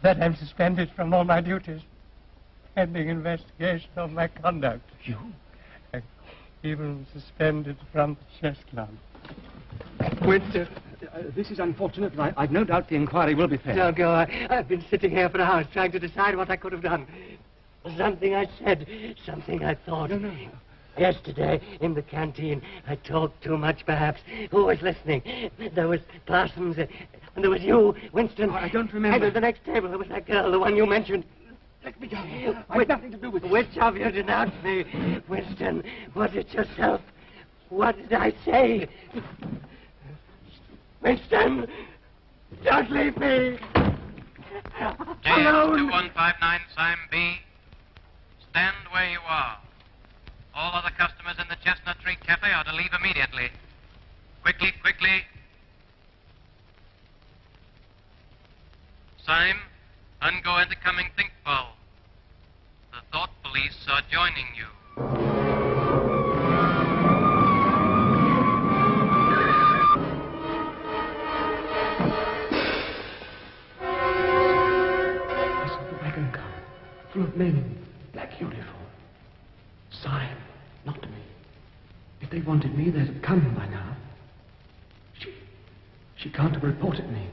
That I'm suspended from all my duties, pending investigation of my conduct. You? I'm even suspended from the chess club. Winston. This is unfortunate, but I've no doubt the inquiry will be fair. Don't go. I've been sitting here for hours trying to decide what I could have done. Something I said, something I thought. No. Yesterday, in the canteen, I talked too much, perhaps. Who was listening? There was Parsons, and there was you, Winston. I don't remember. And at the next table, there was that girl, the one you mentioned. Let me go. I've nothing to do with it. Which of you denounced me? Winston, was it yourself? What did I say? Winston, don't leave me. Alone. 2159 Syme B. Stand where you are. All other customers in the Chestnut Tree Cafe are to leave immediately. Quickly. Syme, ungo incoming think ball. The thought police are joining you. Full of men in black uniform. Syme, not me. If they wanted me, they'd have come by now. She can't have reported me.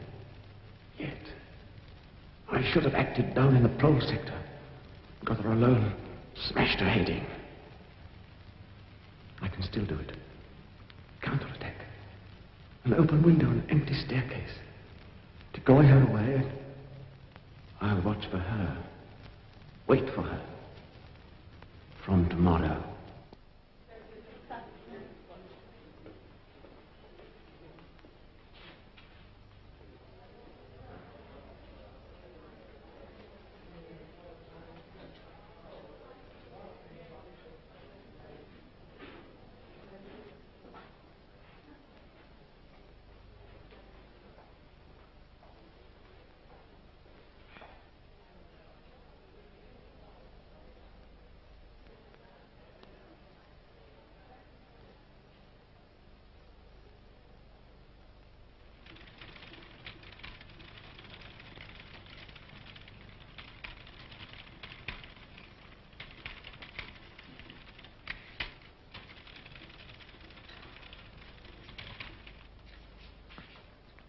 Yet. I should have acted down in the prole sector. Got her alone. Smashed her head in. I can still do it. Counterattack. An open window, an empty staircase. Decoy her away. I will watch for her. Wait for her. From tomorrow.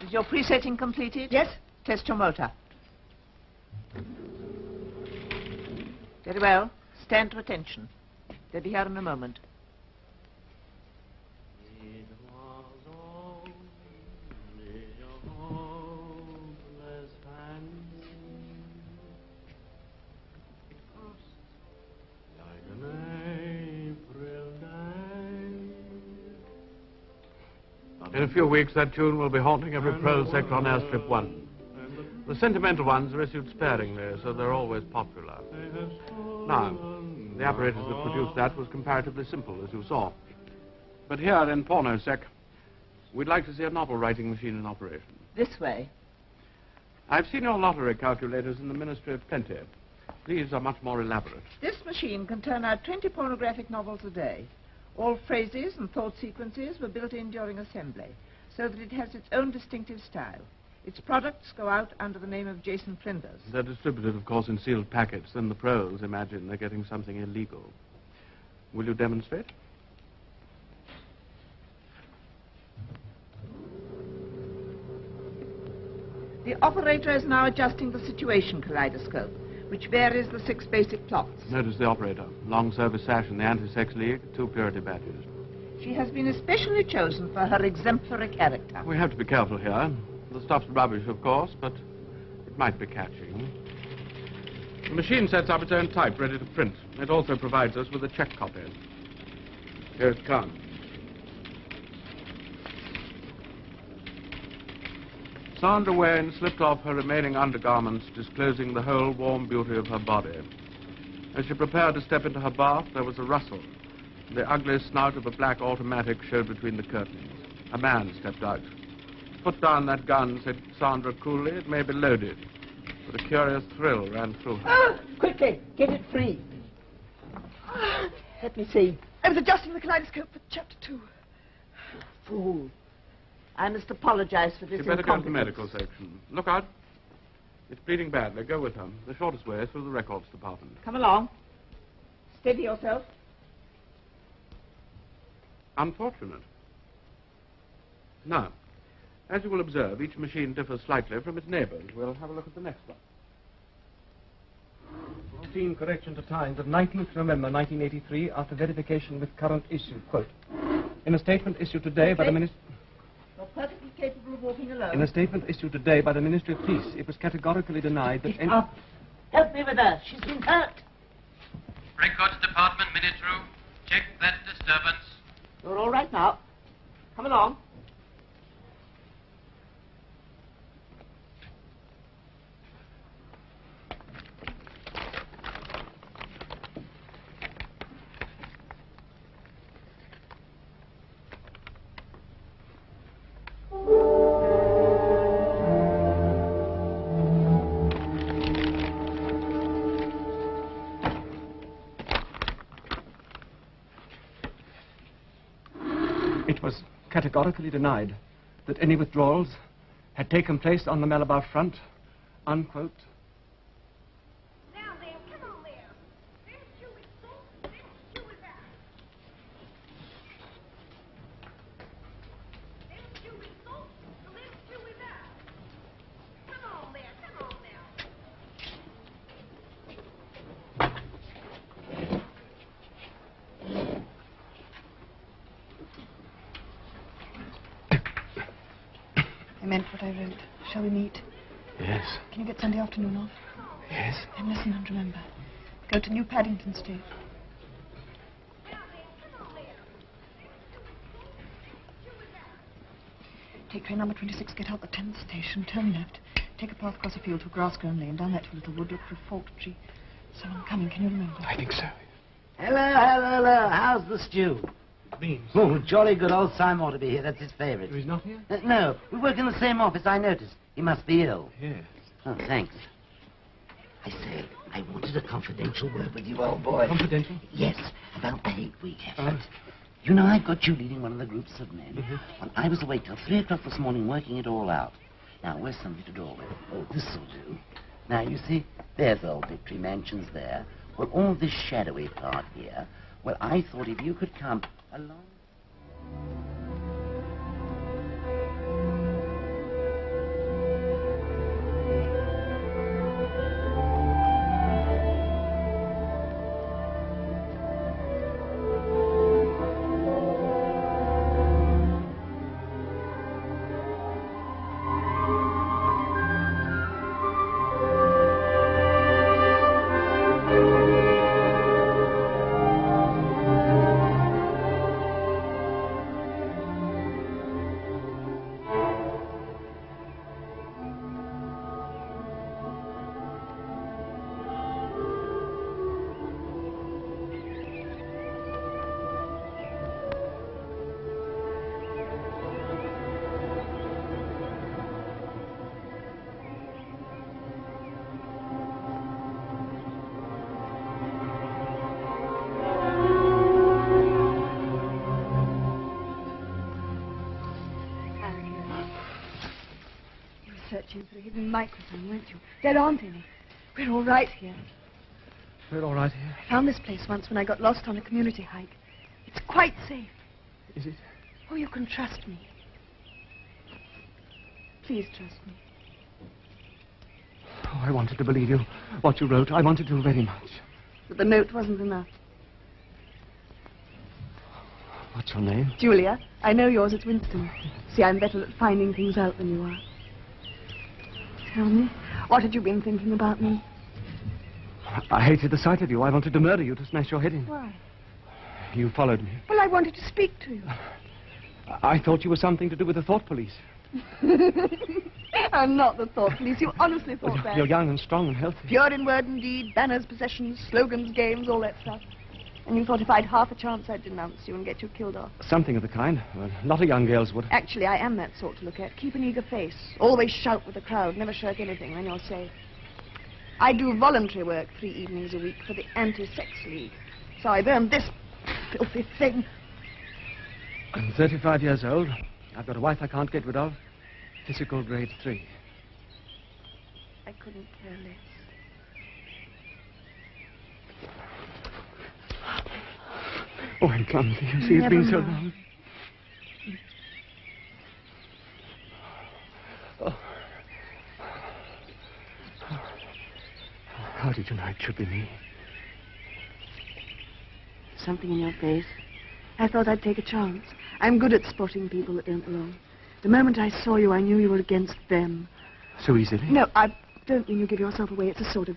Is your presetting completed? Yes. Test your motor. Very well. Stand to attention. They'll be here in a moment. In a few weeks, that tune will be haunting every prose sector on Airstrip 1. The sentimental ones are issued sparingly, so they're always popular. Now, the apparatus that produced that was comparatively simple, as you saw. But here in Pornosec, we'd like to see a novel-writing machine in operation. This way. I've seen your lottery calculators in the Ministry of Plenty. These are much more elaborate. This machine can turn out 20 pornographic novels a day. All phrases and thought sequences were built in during assembly, so that it has its own distinctive style. Its products go out under the name of Jason Flinders. They're distributed, of course, in sealed packets. Then the pros imagine they're getting something illegal. Will you demonstrate? The operator is now adjusting the situation kaleidoscope, which varies the 6 basic plots. Notice the operator. Long service sash in the Anti-Sex League, 2 purity badges. She has been especially chosen for her exemplary character. We have to be careful here. The stuff's rubbish, of course, but it might be catching. The machine sets up its own type, ready to print. It also provides us with a check copy. Here it comes. Sandra Wayne slipped off her remaining undergarments, disclosing the whole warm beauty of her body. As she prepared to step into her bath, there was a rustle. The ugly snout of a black automatic showed between the curtains. A man stepped out. "Put down that gun," said Sandra coolly. "It may be loaded." But a curious thrill ran through her. Ah! Quickly, get it free. Let me see. I was adjusting the kaleidoscope for chapter 2. Fool. I must apologize for this You'd better go to the incompetence. medical section. Look out. It's bleeding badly. Go with her. The shortest way is through the records department. Come along. Steady yourself. Unfortunate. Now, as you will observe, each machine differs slightly from its neighbors. We'll have a look at the next one. Routine correction to time of 19th November 1983 after verification with current issue. Quote, in a statement issued today by the Ministry... You're perfectly capable of walking alone. In a statement issued today by the Ministry of Peace, it was categorically denied that any... Help me with her. She's been hurt. Records Department, minute room. Check that disturbance. You're all right now. Come along. It was categorically denied that any withdrawals had taken place on the Malabar front, unquote. Now then, come on there. There's Chewy, so there's Chewy back. There's Chewy, so there's Chewy back. Come on there, come on now. I meant what I wrote. Shall we meet? Yes. Can you get Sunday afternoon off? Yes? Then listen and remember. Go to New Paddington Street. Take train number 26, get out the 10th station, turn left. Take a path across a field to a grass-grown lane, down that to a little wood, look for a forked tree. Someone coming, can you remember? I think so. Hello. How's the stew? Beans. Oh, jolly good. Old Simon ought to be here. That's his favourite. He's not here? No. We work in the same office, I noticed. He must be ill. Yes. Oh, thanks. I say, I wanted a confidential word with you, old boy. Confidential? Yes, about the hate week effort. You know, I've got you leading one of the groups of men. Well, I was awake till 3 o'clock this morning working it all out. Now, where's somebody to draw with? Oh, this'll do. Now, you see, there's old Victory Mansions there. Well, all this shadowy part here. Well, I thought if you could come along... Searching for a hidden microphone, weren't you? There aren't any. We're all right here. We're all right here. I found this place once when I got lost on a community hike. It's quite safe. Is it? Oh, you can trust me. Please trust me. Oh, I wanted to believe you. What you wrote, I wanted to very much. But the note wasn't enough. What's your name? Julia. I know yours. It's Winston. See, I'm better at finding things out than you are. Tell me, what had you been thinking about me? I hated the sight of you. I wanted to murder you, to smash your head in. Why? You followed me. Well, I wanted to speak to you. I thought you were something to do with the thought police. I'm not the thought police. You honestly thought that. You're young and strong and healthy. Pure in word and deed, banners, possessions, slogans, games, all that stuff. And you thought if I'd half a chance, I'd denounce you and get you killed off. Something of the kind. Well, a lot of young girls would. Actually, I am that sort to look at. Keep an eager face. Always shout with the crowd. Never shirk anything. Then you're safe. I do voluntary work 3 evenings a week for the Anti-Sex League. So I've earned this filthy thing. I'm 35 years old. I've got a wife I can't get rid of. Physical grade 3. I couldn't care less. Oh, I'm clumsy. You see, it's been so long. Oh. How did you know it should be me? Something in your face. I thought I'd take a chance. I'm good at spotting people that don't belong. The moment I saw you, I knew you were against them. So easily? No, I don't mean you give yourself away. It's a sort of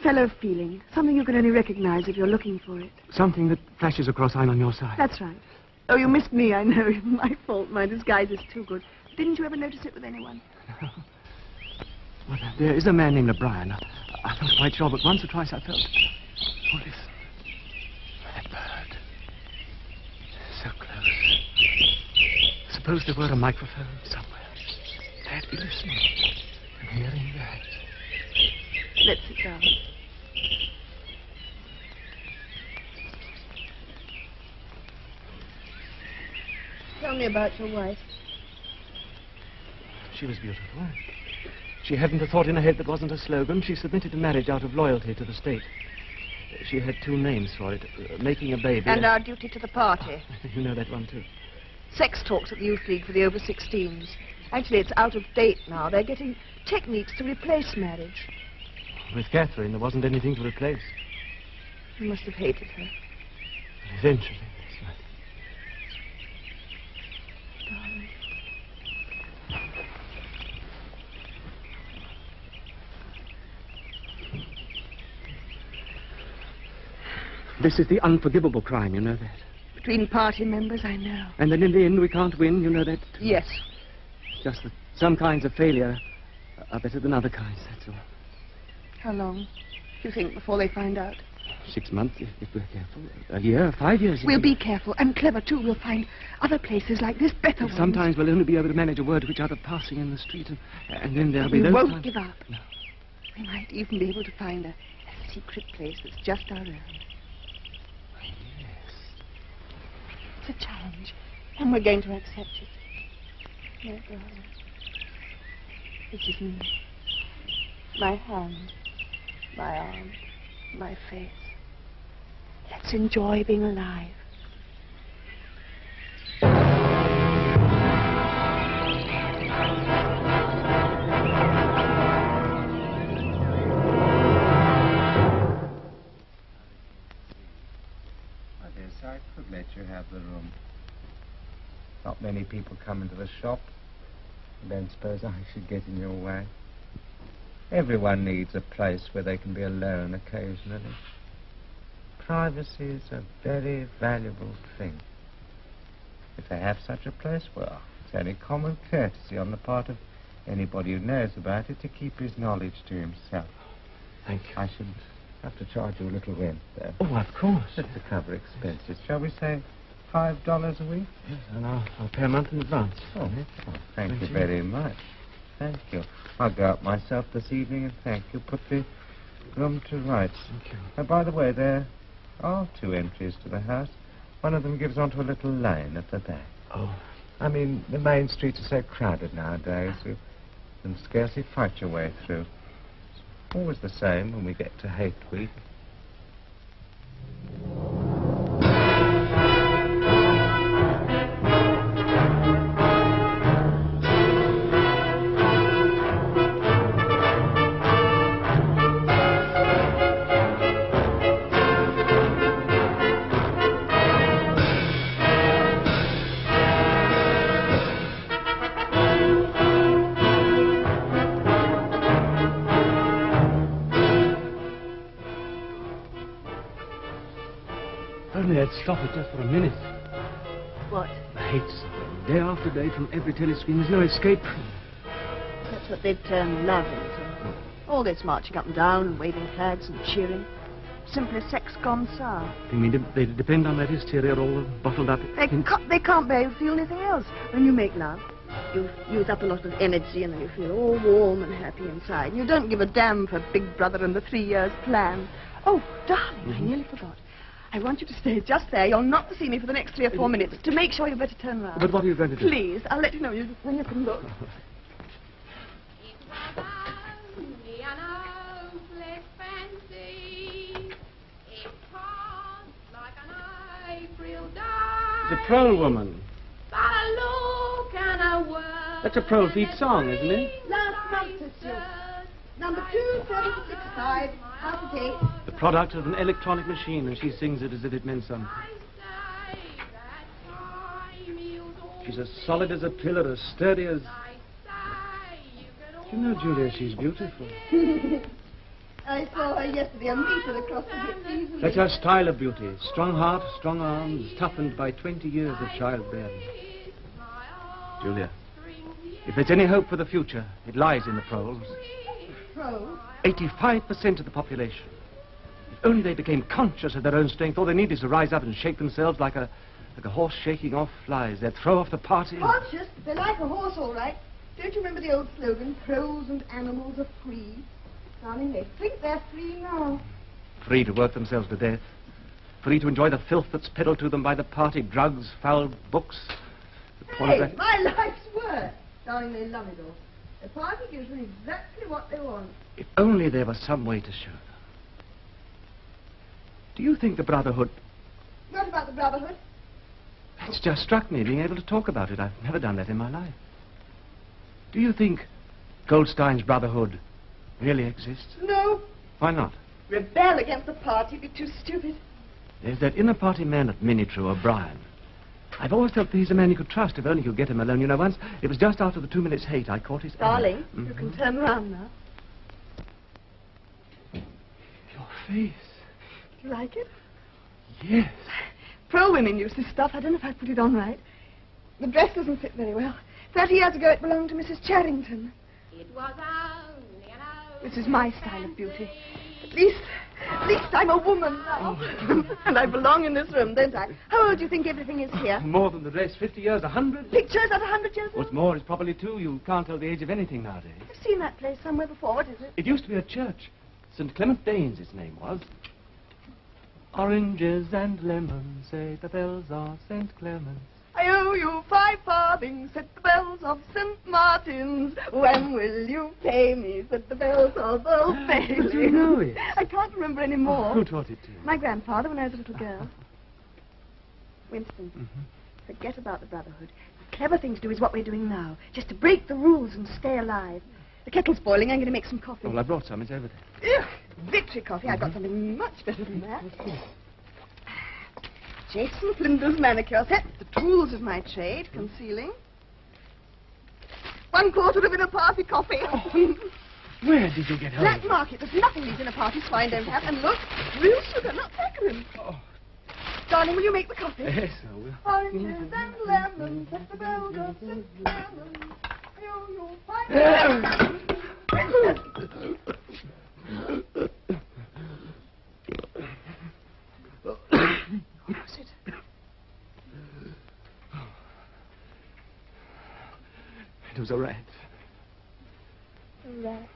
fellow feeling. Something you can only recognize if you're looking for it. Something that flashes across I'm on your side. That's right. Oh, you missed me, I know. My fault. My disguise is too good. Didn't you ever notice it with anyone? Well, there is a man named O'Brien. I'm not quite sure, but once or twice I felt... Oh, listen. That bird. So close. Suppose there were a microphone somewhere. I'd be listening and hearing that. Let's sit down. Tell me about your wife. She was beautiful. She hadn't a thought in her head that wasn't a slogan. She submitted to marriage out of loyalty to the state. She had 2 names for it. Making a baby. And our duty to the party. You know that one, too. Sex talks at the Youth League for the over-16s. Actually, it's out of date now. They're getting techniques to replace marriage. With Catherine, there wasn't anything to replace. You must have hated her. Eventually, that's right. Darling. This is the unforgivable crime, you know that. Between party members, I know. And then in the end we can't win, you know that. Yes. Just that some kinds of failure are better than other kinds, that's all. How long do you think before they find out? 6 months, if we're careful. A year, 5 years. We'll be careful and clever, too. We'll find other places like this, better ones. Sometimes we'll only be able to manage a word to each other passing in the street, and then there'll be we no won't time. give up. No. We might even be able to find a secret place that's just our own. Yes. It's a challenge, and we're going to accept it. There it goes. This is me. My hand, my arm, my face. Let's enjoy being alive. I could let you have the room. Not many people come into the shop. I don't suppose I should get in your way. Everyone needs a place where they can be alone occasionally. Privacy is a very valuable thing. If they have such a place, well, it's only common courtesy on the part of anybody who knows about it to keep his knowledge to himself. Thank you. I should have to charge you a little rent, though. Oh, of course. Just to cover expenses. Shall we say $5 a week? Yes, and I'll pay a month in advance. Oh, thank you very much. Thank you. I'll go up myself this evening and thank you. Put the room to rights. Thank you. Oh, by the way, there are 2 entries to the house. One of them gives onto a little lane at the back. Oh. I mean, the main streets are so crowded nowadays, you can scarcely fight your way through. It's always the same when we get to Hate Week. Only I'd stop it just for a minute. What? I hate suffering. Day after day from every telescreen. There's no escape from it. That's what they've turned love into. All this marching up and down and waving flags and cheering. Simply sex gone sour. You mean they depend on that hysteria all bottled up? They can't bear to feel anything else. When you make love, you use up a lot of energy and then you feel all warm and happy inside. You don't give a damn for Big Brother and the 3 years plan. Oh, darling, I nearly forgot. I want you to stay just there. You'll not see me for the next 3 or 4 minutes. To make sure you better turn round. But what are you going to do? Please, I'll let you know when you can look. The Prole Woman. That's a Prole Feet song, isn't it? Last month, sister. Number 2765, out of date. The product of an electronic machine, and she sings it as if it meant something. She's as solid as a pillar, as sturdy as... You know, Julia, she's beautiful. I saw her yesterday, a meter across the hips easily. That's her style of beauty. Strong heart, strong arms, toughened by 20 years of childbearing. Julia, if there's any hope for the future, it lies in the Proles. Proles? 85% of the population. If only they became conscious of their own strength, all they need is to rise up and shake themselves like a horse shaking off flies. They'd throw off the party. Conscious? They're like a horse, all right. Don't you remember the old slogan, Proles and animals are free? Darling, they think they're free now. Free to work themselves to death. Free to enjoy the filth that's peddled to them by the party, drugs, foul books. Hey, my life's work. Darling, they love it all. The party gives them exactly what they want. If only there was some way to show them. Do you think the Brotherhood... What about the Brotherhood? It's just struck me, being able to talk about it. I've never done that in my life. Do you think Goldstein's Brotherhood really exists? No. Why not? Rebel against the party, be too stupid. There's that inner party man at Minitrue, O'Brien. I've always felt that he's a man you could trust if only you could get him alone. You know, once, it was just after the 2 minutes hate, I caught his... Darling, you can turn around now. Your face. You like it? Yes. Pro-women use this stuff. I don't know if I put it on right. The dress doesn't fit very well. 30 years ago, it belonged to Mrs. Charrington. It was only an hour. This is my style of beauty. At least I'm a woman now. And I belong in this room, don't I? How old do you think everything is here? More than the dress. 50 years, 100. Pictures at 100 years old? What's more, it's probably 2. You can't tell the age of anything nowadays. I've seen that place somewhere before. What is it? It used to be a church. St. Clement Danes, its name was. Oranges and lemons, say the bells of St. Clement's. I owe you 5 farthings, said the bells of St. Martin's. When will you pay me, said the bells of Old Bailey. But you know it. I can't remember any more. Who taught it to you? My grandfather when I was a little girl. Winston, forget about the Brotherhood. The clever thing to do is what we're doing now. Just to break the rules and stay alive. The kettle's boiling. I'm going to make some coffee. Well, I brought some. It's over there. Ugh, victory coffee. I've got something much better than that. Jason Flinders manicure set. The tools of my trade. Concealing. 1/4 of inner party coffee. Where did you get home? Black market. There's nothing these inner parties fine don't have. And look, real sugar, not saccharin. Oh. Darling, will you make the coffee? Yes, I will. Oranges and lemons at the bells of St. Clement's. You'll find What was it? It was a rat. A rat.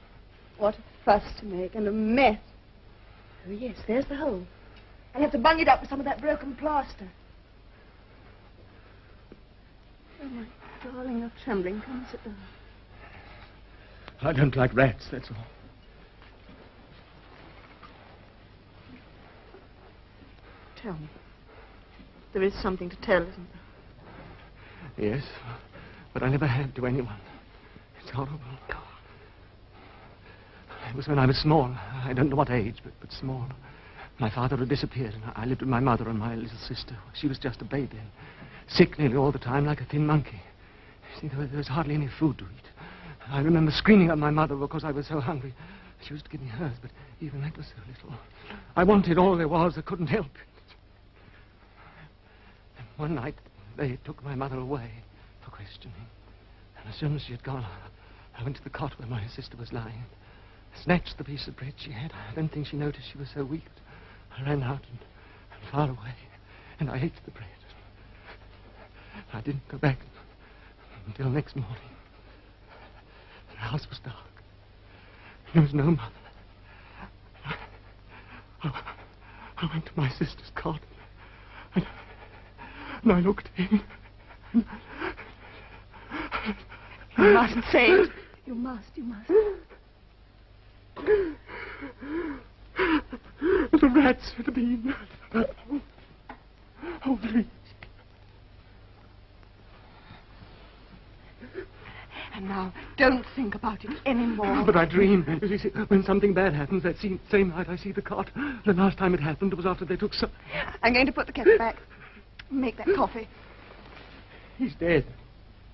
What a fuss to make and a mess. Oh, yes, there's the hole. I'll have to bung it up with some of that broken plaster. Oh, my darling, you're trembling. Come and sit down. I don't like rats, that's all. Tell me. There is something to tell, isn't there? Yes, but I never had to anyone. It's horrible. It was when I was small. I don't know what age, but small. My father had disappeared, and I lived with my mother and my little sister. She was just a baby, and sick nearly all the time, like a thin monkey. See, there was hardly any food to eat. I remember screaming at my mother because I was so hungry. She used to give me hers, but even that was so little. I wanted all there was. I couldn't help it. And one night, they took my mother away for questioning. And as soon as she had gone, I went to the cot where my sister was lying. I snatched the piece of bread she had. I don't think she noticed she was so weak. I ran out and far away, and I ate the bread. I didn't go back until next morning. The house was dark. There was no mother. I went to my sister's cot, and I looked in. You mustn't say it. You must. The rats had been. Oh, please. And now, don't think about it anymore. But I dream. You see, when something bad happens, that same night I see the cot. The last time it happened was after they took some... I'm going to put the kettle back. Make that coffee. He's dead.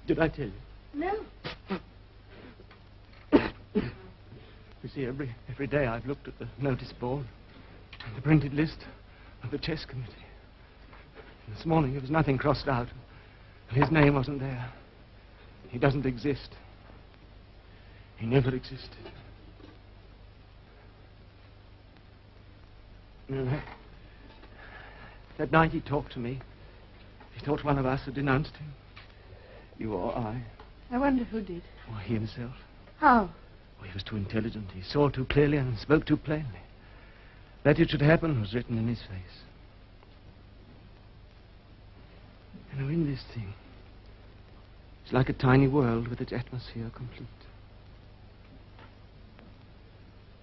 Did I tell you? No. You see, every day I've looked at the notice board, the printed list of the chess committee. This morning there was nothing crossed out, and his name wasn't there. He doesn't exist. He never existed. You know, that night he talked to me. He thought one of us had denounced him. You or I. I wonder who did. Or he himself. How? Oh, he was too intelligent. He saw too clearly and spoke too plainly. That it should happen was written in his face. You know, in this thing, it's like a tiny world with its atmosphere complete.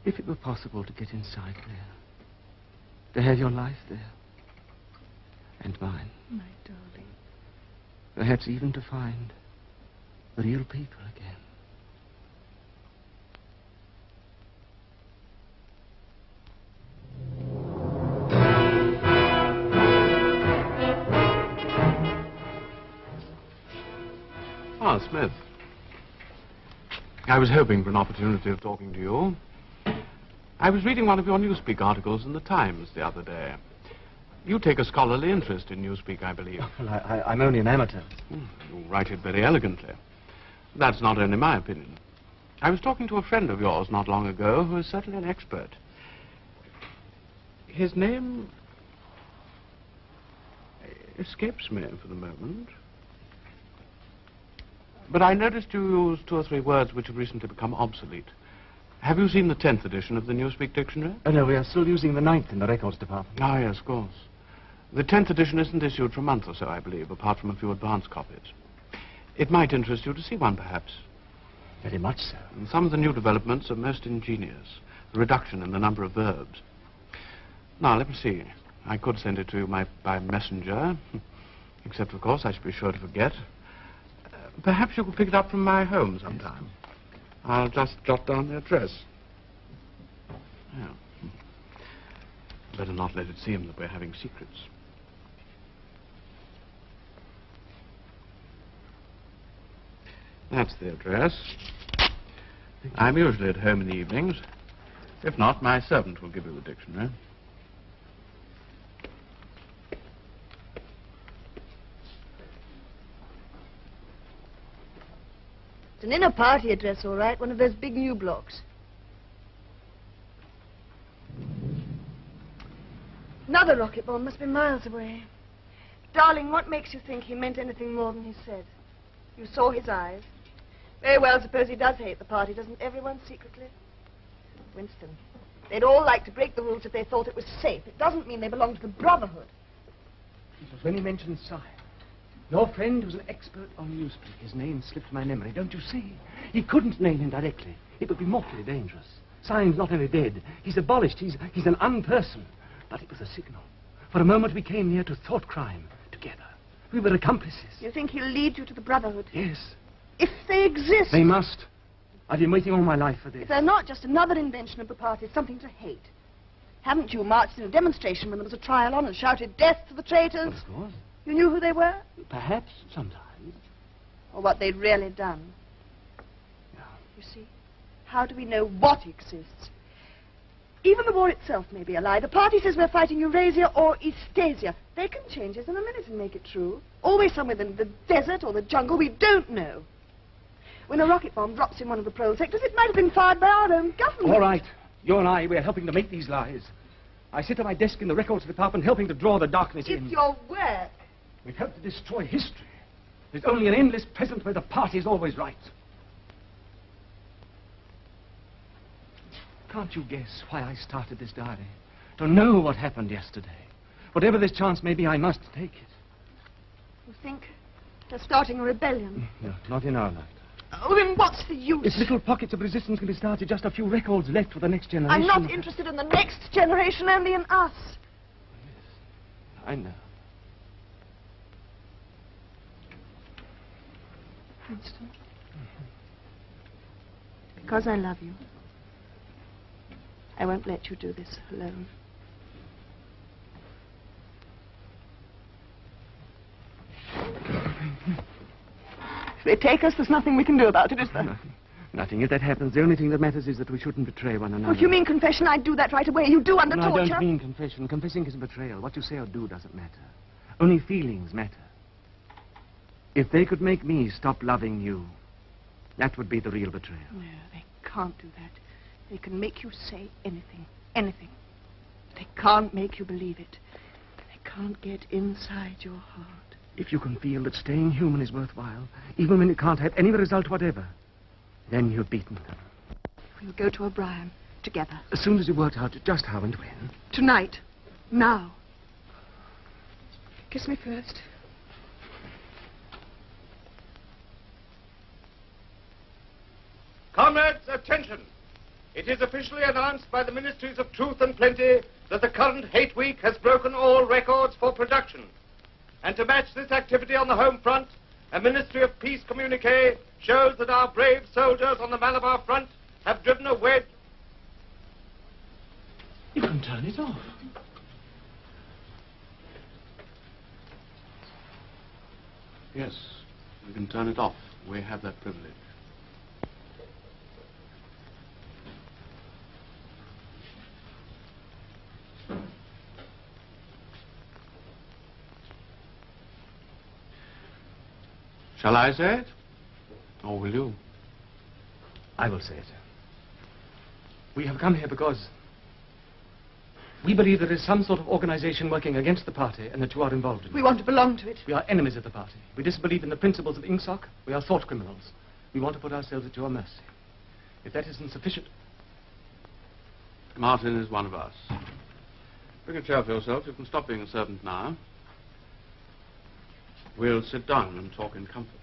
If it were possible to get inside there, to have your life there, and mine. My darling. Perhaps even to find the real people again. Ah, Smith. I was hoping for an opportunity of talking to you. I was reading one of your Newspeak articles in the Times the other day. You take a scholarly interest in Newspeak, I believe. Well, I'm only an amateur. You write it very elegantly. That's not only my opinion. I was talking to a friend of yours not long ago who is certainly an expert. His name escapes me for the moment. But I noticed you used 2 or 3 words which have recently become obsolete. Have you seen the 10th edition of the Newspeak Dictionary? Oh, no, we are still using the 9th in the records department. Ah, yes, of course. The 10th edition isn't issued for a month or so, I believe, apart from a few advance copies. It might interest you to see one, perhaps. Very much so. And some of the new developments are most ingenious. The reduction in the number of verbs. Now, let me see. I could send it to you by messenger. Except, of course, I should be sure to forget. Perhaps you could pick it up from my home sometime. I'll just jot down the address. Yeah. Better not let it seem that we're having secrets. That's the address. I'm usually at home in the evenings. If not, my servant will give you the dictionary. It's an inner party address, all right, one of those big new blocks. Another rocket bomb must be miles away. Darling, what makes you think he meant anything more than he said? You saw his eyes. Very well, suppose he does hate the party, doesn't everyone secretly? Winston, they'd all like to break the rules if they thought it was safe. It doesn't mean they belong to the Brotherhood. It was when he mentioned Syme. Your friend was an expert on Newspeak. His name slipped my memory, don't you see? He couldn't name him directly. It would be mortally dangerous. Syme's not only dead, he's abolished. He's an unperson. But it was a signal. For a moment we came near to thought crime together. We were accomplices. You think he'll lead you to the Brotherhood? Yes. If they exist. They must. I've been waiting all my life for this. If they're not just another invention of the party, something to hate. Haven't you marched in a demonstration when there was a trial on and shouted death to the traitors? Of course. You knew who they were? Perhaps, sometimes. Or what they'd really done. Yeah. You see, how do we know what exists? Even the war itself may be a lie. The party says we're fighting Eurasia or Eastasia. They can change it in a minute and make it true. Always somewhere in the desert or the jungle, we don't know. When a rocket bomb drops in one of the prole sectors, it might have been fired by our own government. All right. You and I, we're helping to make these lies. I sit at my desk in the records department helping to draw the darkness in. It's your work. We've helped to destroy history. There's only an endless present where the party's always right. Can't you guess why I started this diary? To know what happened yesterday. Whatever this chance may be, I must take it. You think they're starting a rebellion? No, not in our life. Oh, then what's the use? If little pockets of resistance can be started, just a few records left for the next generation. I'm not interested in the next generation, only in us. Yes, I know. Winston. Because I love you, I won't let you do this alone. If they take us, there's nothing we can do about it, is there? Nothing. Nothing. If that happens, the only thing that matters is that we shouldn't betray one another. Oh, if you mean confession, I'd do that right away. You do under torture. I don't mean confession. Confessing is betrayal. What you say or do doesn't matter. Only feelings matter. If they could make me stop loving you, that would be the real betrayal. No, they can't do that. They can make you say anything. Anything. They can't make you believe it. They can't get inside your heart. If you can feel that staying human is worthwhile, even when it can't have any result whatever, then you've beaten them. We'll go to O'Brien together. As soon as you work out just how and when. Tonight. Now. Kiss me first. Comrades, attention! It is officially announced by the Ministries of Truth and Plenty that the current hate week has broken all records for production. And to match this activity on the home front, a Ministry of Peace communique shows that our brave soldiers on the Malabar front have driven a wedge. You can turn it off. Yes, we can turn it off. We have that privilege. Shall I say it? Or will you? I will say it. We have come here because we believe there is some sort of organization working against the party and that you are involved in it. We want to belong to it. We are enemies of the party. We disbelieve in the principles of INGSOC. We are thought criminals. We want to put ourselves at your mercy. If that isn't sufficient... Martin is one of us. Make a chair for yourself. You can stop being a servant now. We'll sit down and talk in comfort.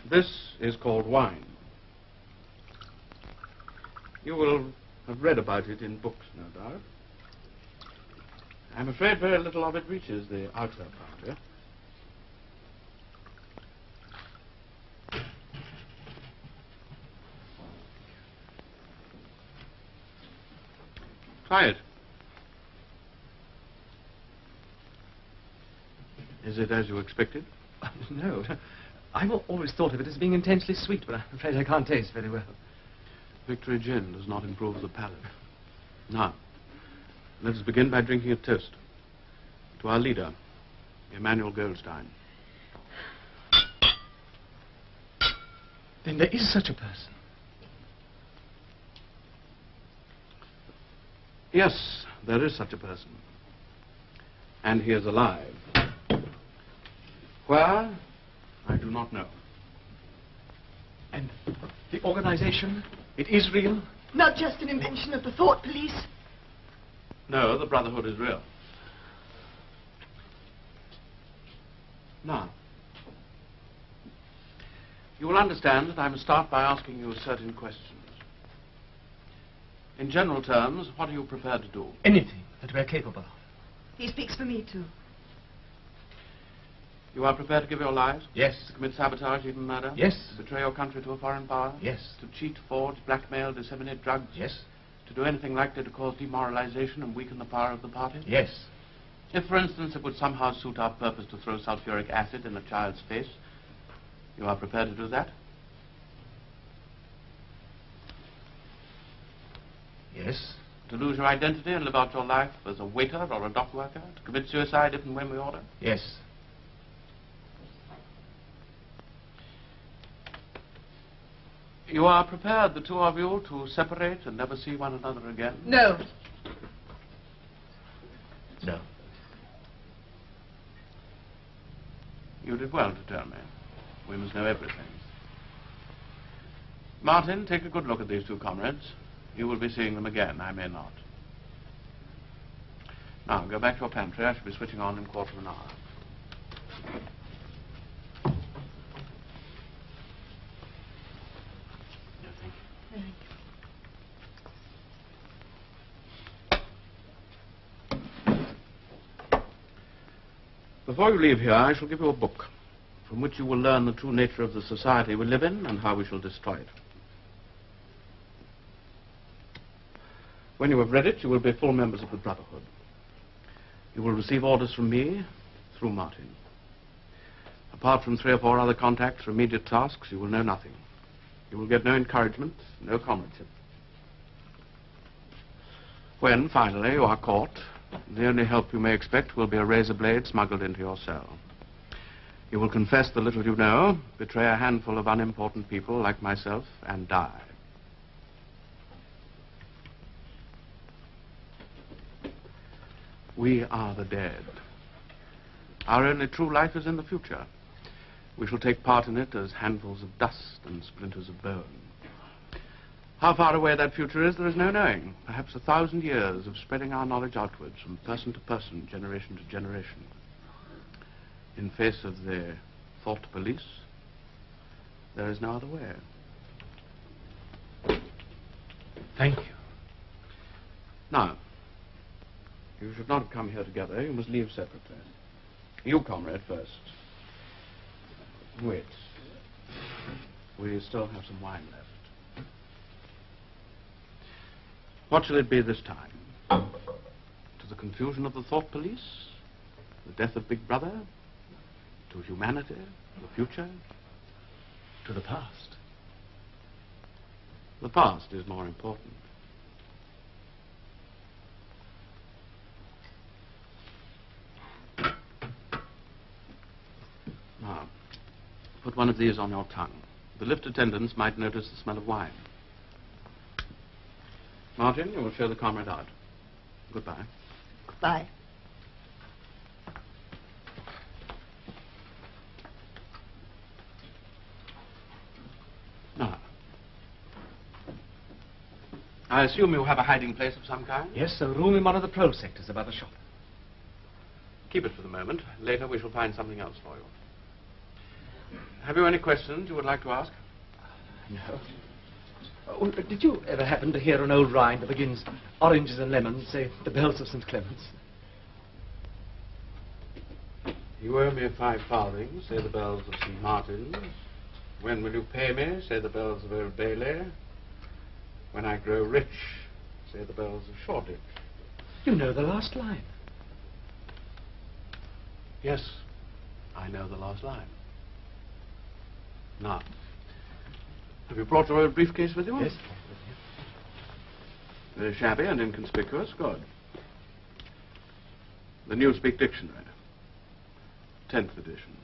This is called wine. You will have read about it in books, no doubt. I'm afraid very little of it reaches the outer part here. Try it. Is it as you expected? No. I've always thought of it as being intensely sweet, but I'm afraid I can't taste very well. Victory gin does not improve the palate. Now, let us begin by drinking a toast to our leader, Emmanuel Goldstein. Then there is such a person. Yes, there is such a person. And he is alive. Where? I do not know. And the organization, it is real? Not just an invention of the thought police. No, the Brotherhood is real. Now, you will understand that I must start by asking you certain questions. In general terms, what are you prepared to do? Anything that we're capable of. He speaks for me, too. You are prepared to give your lives? Yes. To commit sabotage, even murder? Yes. To betray your country to a foreign power? Yes. To cheat, forge, blackmail, disseminate drugs? Yes. To do anything likely to cause demoralization and weaken the power of the party? Yes. If, for instance, it would somehow suit our purpose to throw sulfuric acid in a child's face, you are prepared to do that? Yes. To lose your identity and live out your life as a waiter or a dock worker? To commit suicide if and when we order? Yes. You are prepared, the two of you, to separate and never see one another again? No. No. You did well to tell me. We must know everything. Martin, take a good look at these two comrades. You will be seeing them again. I may not. Now, go back to your pantry. I shall be switching on in a quarter of an hour. Before you leave here, I shall give you a book from which you will learn the true nature of the society we live in and how we shall destroy it. When you have read it, you will be full members of the Brotherhood. You will receive orders from me through Martin. Apart from 3 or 4 other contacts for immediate tasks, you will know nothing. You will get no encouragement, no comradeship. When, finally, you are caught, the only help you may expect will be a razor blade smuggled into your cell. You will confess the little you know, betray a handful of unimportant people like myself, and die. We are the dead. Our only true life is in the future. We shall take part in it as handfuls of dust and splinters of bone. How far away that future is, there is no knowing. Perhaps 1,000 years of spreading our knowledge outwards from person to person, generation to generation. In face of the thought police, there is no other way. Thank you. Now, you should not have come here together. You must leave separately. You, comrade, first. Wait. We still have some wine left. What shall it be this time? To the confusion of the thought police? The death of Big Brother? To humanity? The future? To the past. The past is more important. one of these on your tongue. The lift attendants might notice the smell of wine. Martin, you will show the comrade out. Goodbye. Goodbye. Now, I assume you have a hiding place of some kind? Yes, a room in one of the patrol sectors above the shop. Keep it for the moment. Later we shall find something else for you. Have you any questions you would like to ask? No. Oh, did you ever happen to hear an old rhyme that begins, oranges and lemons, say, the bells of St. Clement's? You owe me 5 farthings, say the bells of St. Martin's. When will you pay me, say the bells of Old Bailey. When I grow rich, say the bells of Shoreditch. You know the last line. Yes, I know the last line. Now, have you brought your old briefcase with you? Yes. Very shabby and inconspicuous. Good. The Newspeak Dictionary. 10th edition.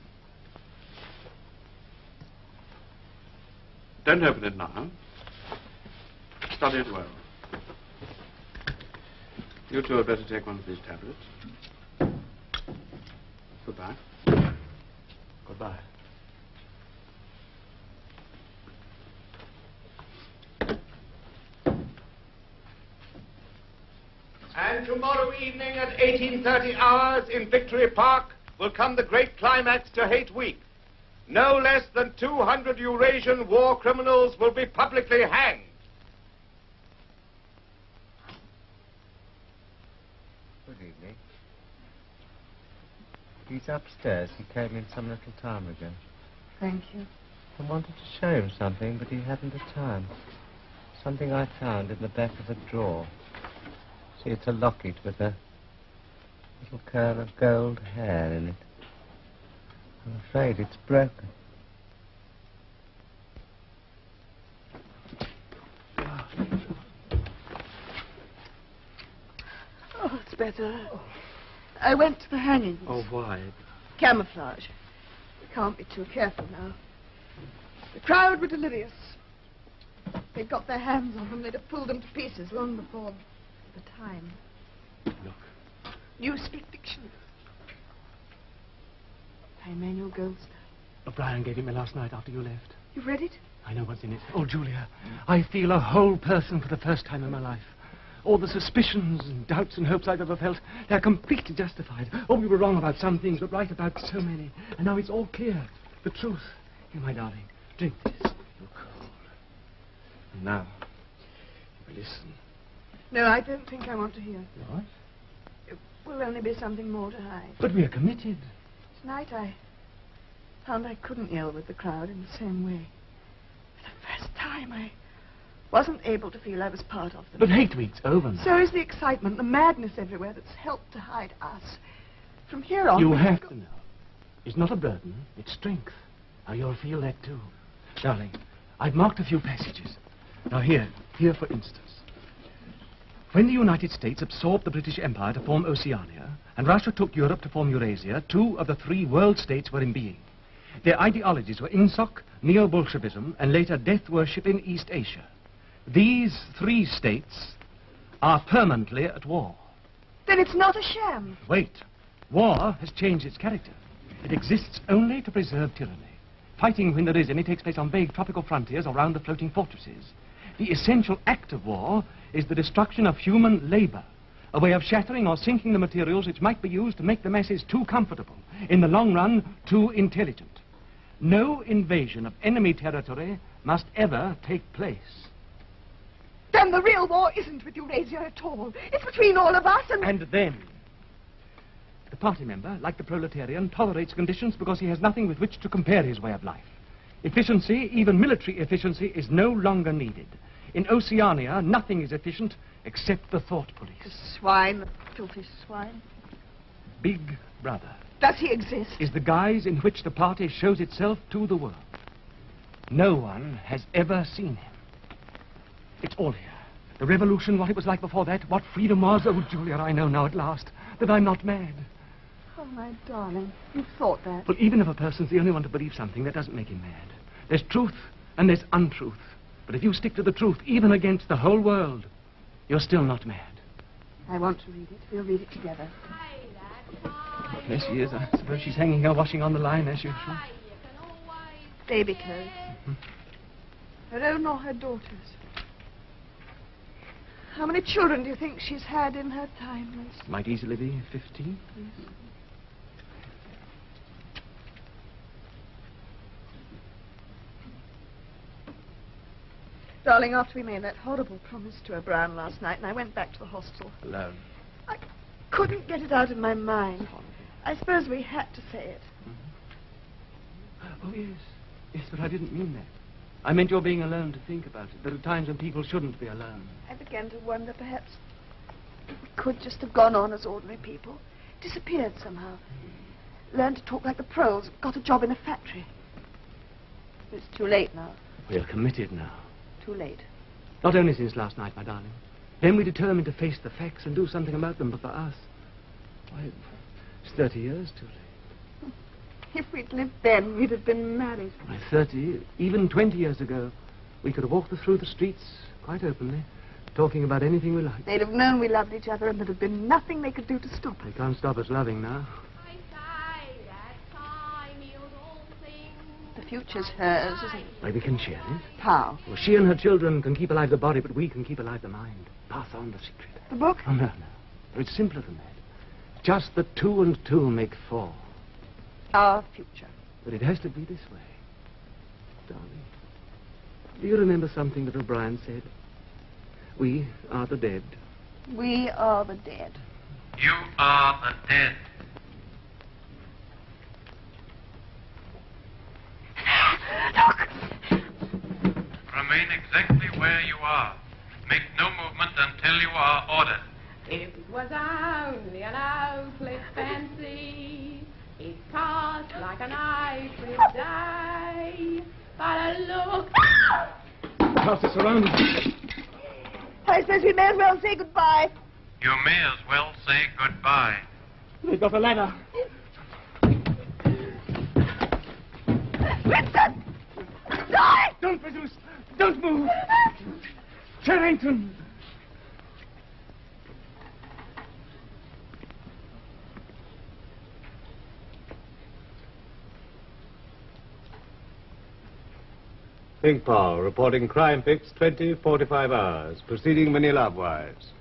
Don't open it now. Study it well. You two had better take one of these tablets. Goodbye. Goodbye. And tomorrow evening at 18:30 hours in Victory Park will come the great climax to Hate Week. No less than 200 Eurasian war criminals will be publicly hanged. Good evening. He's upstairs. He came in some little time ago. Thank you. I wanted to show him something, but he hadn't the time. Something I found in the back of a drawer. See, it's a locket with a little curl of gold hair in it. I'm afraid it's broken. Oh, it's better. I went to the hangings. Oh, why? Camouflage. We can't be too careful now. The crowd were delirious. They'd got their hands on them. They'd have pulled them to pieces long before the time. Look. Newspeak Dictionary. By Emmanuel Goldstein. O'Brien gave it me last night after you left. You've read it? I know what's in it. Oh, Julia, I feel a whole person for the first time in my life. All the suspicions and doubts and hopes I've ever felt, they're completely justified. Oh, we were wrong about some things, but right about so many. And now it's all clear. The truth. Here, my darling, drink this. You're cold. And now, you listen. No, I don't think I want to hear. What? It will only be something more to hide. But we are committed. Tonight I found I couldn't yell with the crowd in the same way. For the first time, I wasn't able to feel I was part of them. But Hate Week's over now. So is the excitement, the madness everywhere that's helped to hide us. From here on... You have to know. It's not a burden, it's strength. Now you'll feel that too. Darling, I've marked a few passages. Now here for instance. When the United States absorbed the British Empire to form Oceania, and Russia took Europe to form Eurasia, 2 of the 3 world states were in being. Their ideologies were INSOC, Neo-Bolshevism, and later death worship in East Asia. These 3 states are permanently at war. Then it's not a sham. Wait. War has changed its character. It exists only to preserve tyranny. Fighting, when there is any, takes place on vague tropical frontiers or round the floating fortresses. The essential act of war is the destruction of human labor, a way of shattering or sinking the materials which might be used to make the masses too comfortable, in the long run, too intelligent. No invasion of enemy territory must ever take place. Then the real war isn't with Eurasia at all. It's between all of us and... And them. The party member, like the proletarian, tolerates conditions because he has nothing with which to compare his way of life. Efficiency, even military efficiency, is no longer needed. In Oceania, nothing is efficient except the thought police. The swine, the filthy swine. Big Brother. Does he exist? Is the guise in which the party shows itself to the world. No one has ever seen him. It's all here. The revolution, what it was like before that, what freedom was. Oh, Julia, I know now at last that I'm not mad. Oh, Oh, my darling, you've thought that. Well, even if a person's the only one to believe something, that doesn't make him mad. There's truth and there's untruth. But if you stick to the truth, even against the whole world, you're still not mad. I want to read it. We'll read it together. There she is. I suppose she's hanging her washing on the line, as usual. Baby clothes. Her own or her daughter's? How many children do you think she's had in her time, Miss? Might easily be 15. Yes. Darling, after we made that horrible promise to O'Brien last night, and I went back to the hostel. Alone. I couldn't get it out of my mind. I suppose we had to say it. Oh, yes. Yes, but I didn't mean that. I meant your being alone to think about it. There are times when people shouldn't be alone. I began to wonder perhaps we could just have gone on as ordinary people. Disappeared somehow. Learned to talk like the pros. Got a job in a factory. It's too late now. We're committed now. Too late. Not only since last night, my darling. Then we determined to face the facts and do something about them, but for us, why, it's 30 years too late. If we'd lived then, we'd have been married. Why, 30, even 20 years ago, we could have walked through the streets quite openly, talking about anything we liked. They'd have known we loved each other, and there'd have been nothing they could do to stop They us. can't stop us loving now. The future's hers, isn't it? Why, we can share it. How? Well, she and her children can keep alive the body, but we can keep alive the mind. Pass on the secret. The book? Oh, no. It's simpler than that. Just that 2 and 2 make 4. Our future. But it has to be this way. Darling, do you remember something that O'Brien said? We are the dead. We are the dead. You are the dead. Remain exactly where you are. Make no movement until you are ordered. It was only an hopeless fancy. It passed like a night with day. But a look. The house is surrounded. I suppose we may as well say goodbye. You may as well say goodbye. They've got a ladder. Winston! Die! Don't produce! Don't move! Charrington! Think Paul, reporting crime fix 20:45 hours, proceeding Manila wise.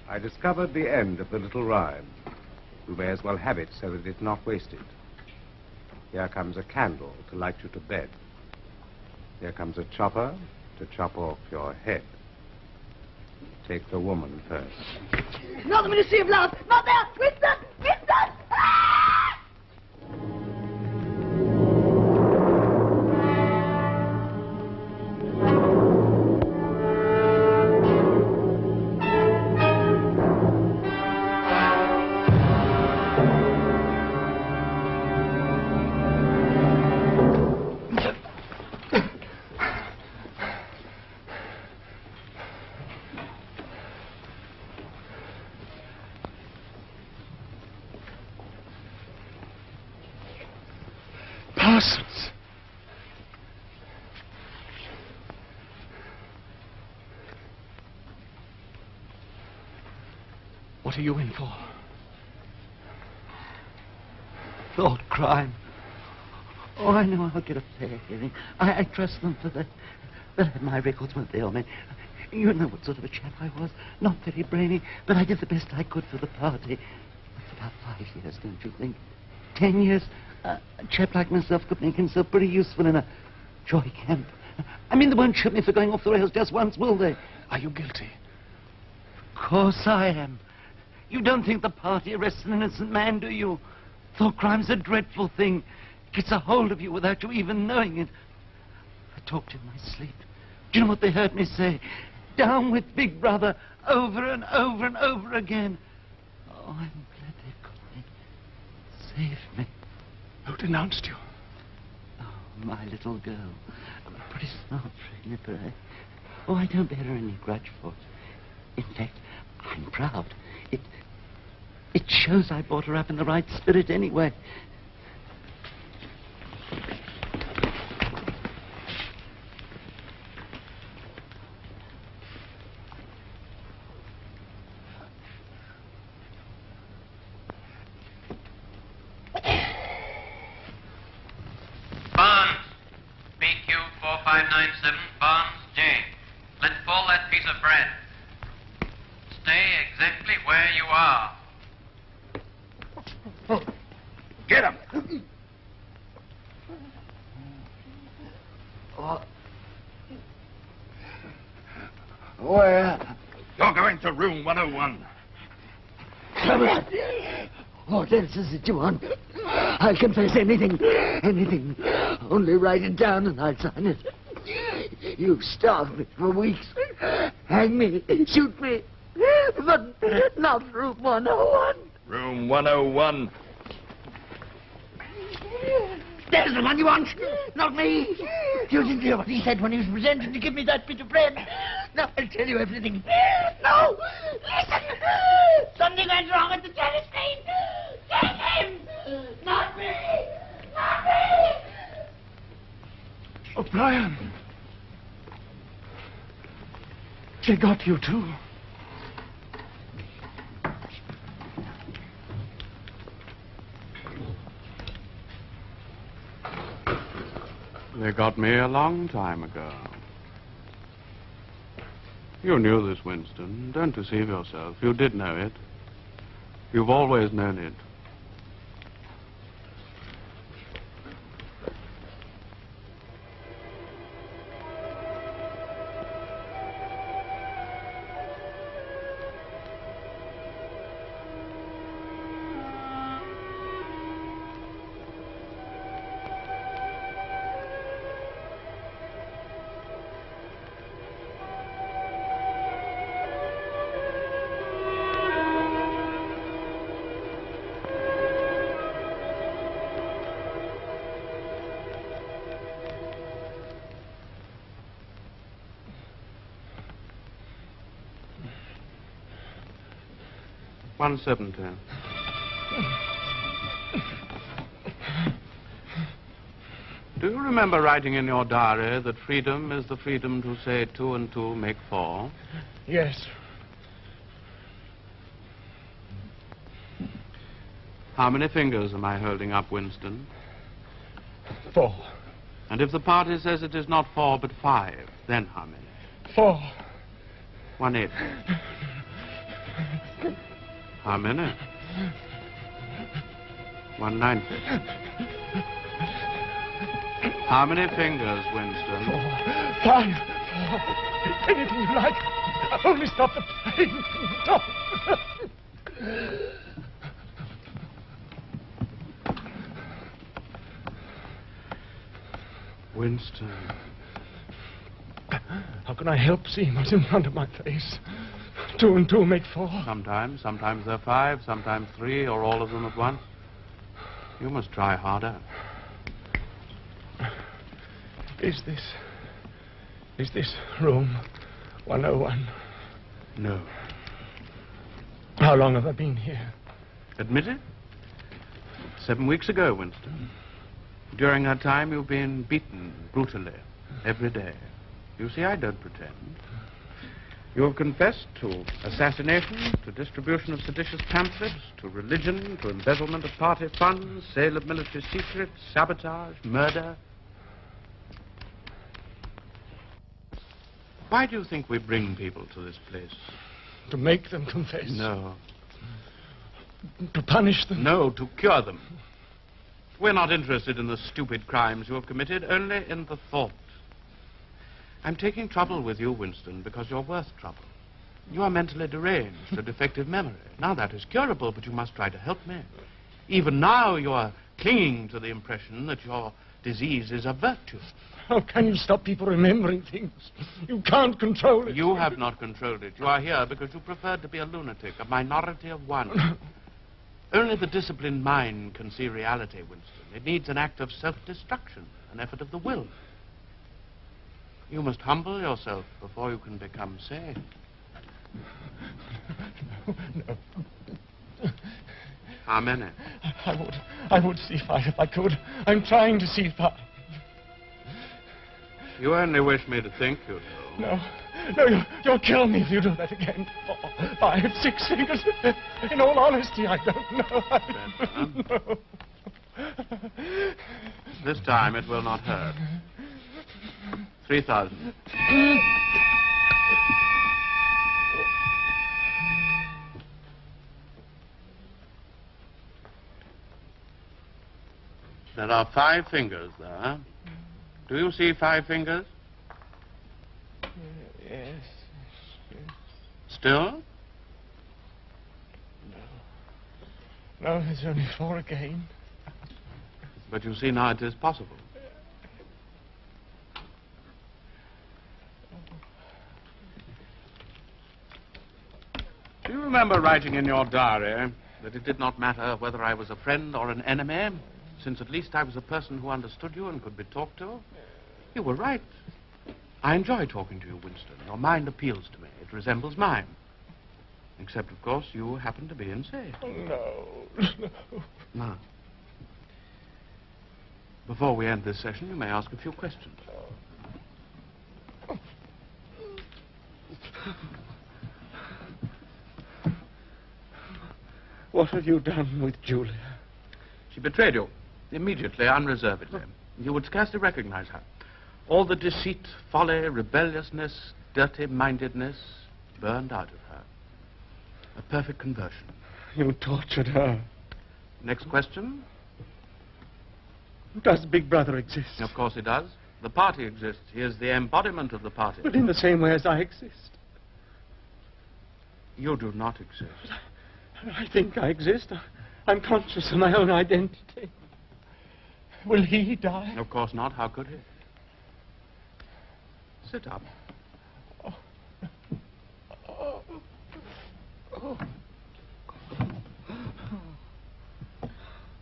I discovered the end of the little rhyme. You may as well have it so that it's not wasted. Here comes a candle to light you to bed. Here comes a chopper to chop off your head. Take the woman first. Not the Ministry of Love! Not there! Winston! Winston! Ah! Parsons! What are you in for? Lord Crime. Oh, I know I'll get a fair hearing. I trust them for that. They'll have my records, won't they, old man? You know what sort of a chap I was. Not very brainy, but I did the best I could for the party. It's about 5 years, don't you think? 10 years. A chap like myself could make himself pretty useful in a joy camp. I mean, they won't shoot me for going off the rails just once, will they? Are you guilty? Of course I am. You don't think the party arrests an innocent man, do you? Thought crime's a dreadful thing. It gets a hold of you without you even knowing it. I talked in my sleep. Do you know what they heard me say? Down with Big Brother, over and over and over again. Oh, I'm glad they've got me. Saved me. Who denounced you? Oh, my little girl. A pretty smart nipper, eh? Oh, I don't bear her any grudge for it. In fact, I'm proud. It shows I brought her up in the right spirit anyway. Barnes, BQ 4597, Barnes J. Let fall that piece of bread. Stay exactly where you are. Get him! Where? You're going to room 101. Come on. What else is it you want? I'll confess anything. Anything. Only write it down and I'll sign it. You've starved me for weeks. Hang me. Shoot me. But not room 101. Room 101. There's the one you want. Not me. You didn't hear what he said when he was presenting to give me that bit of bread. Now I'll tell you everything. No! Listen! Something went wrong at the telescreen. Take him! Not me! Not me! O'Brien. They got you too. They got me a long time ago. You knew this, Winston. Don't deceive yourself. You did know it. You've always known it. $1.70. Do you remember writing in your diary that freedom is the freedom to say 2 and 2 make 4? Yes. How many fingers am I holding up, Winston? 4. And if the party says it is not 4 but 5, then how many? 4. 1/8. How many? 1/9. How many fingers, Winston? 4, 5, 4. Anything you like. Only stop the pain. Stop. Winston. How can I help seeing what's in front of my face? 2 and 2 make 4. Sometimes they're 5, sometimes 3, or all of them at once. You must try harder. Is this room 101? No. How long have I been here? Admit it? 7 weeks ago, Winston. During that time, you've been beaten brutally every day. You see, I don't pretend. You have confessed to assassination, to distribution of seditious pamphlets, to religion, to embezzlement of party funds, sale of military secrets, sabotage, murder. Why do you think we bring people to this place? To make them confess? No. To punish them? No, to cure them. We're not interested in the stupid crimes you have committed, only in the thought. I'm taking trouble with you, Winston, because you're worth trouble. You are mentally deranged, a defective memory. Now, that is curable, but you must try to help me. Even now, you are clinging to the impression that your disease is a virtue. How can you stop people remembering things? You can't control it. You have not controlled it. You are here because you preferred to be a lunatic, a minority of one. Only the disciplined mind can see reality, Winston. It needs an act of self-destruction, an effort of the will. You must humble yourself before you can become sane. No. How many? I would see five if I could. I'm trying to see five. You only wish me to think you do. No, you'll kill me if you do that again. 4, 5, 6 fingers. In all honesty, I don't know. I don't know. This time it will not hurt. 3,000. There are 5 fingers there. Do you see 5 fingers? Yes. Still? No, there's only 4 again. But you see now it is possible. Do you remember writing in your diary that it did not matter whether I was a friend or an enemy, since at least I was a person who understood you and could be talked to? You were right. I enjoy talking to you, Winston. Your mind appeals to me. It resembles mine. Except, of course, you happen to be insane. No. Now, before we end this session, you may ask a few questions. What have you done with Julia? She betrayed you, immediately, unreservedly. You would scarcely recognize her. All the deceit, folly, rebelliousness, dirty-mindedness burned out of her. A perfect conversion. You tortured her. Next question? Does Big Brother exist? Of course he does. The party exists. He is the embodiment of the party. But in the same way as I exist. You do not exist. I think I exist. I'm conscious of my own identity. Will he die? Of course not. How could he? Sit up.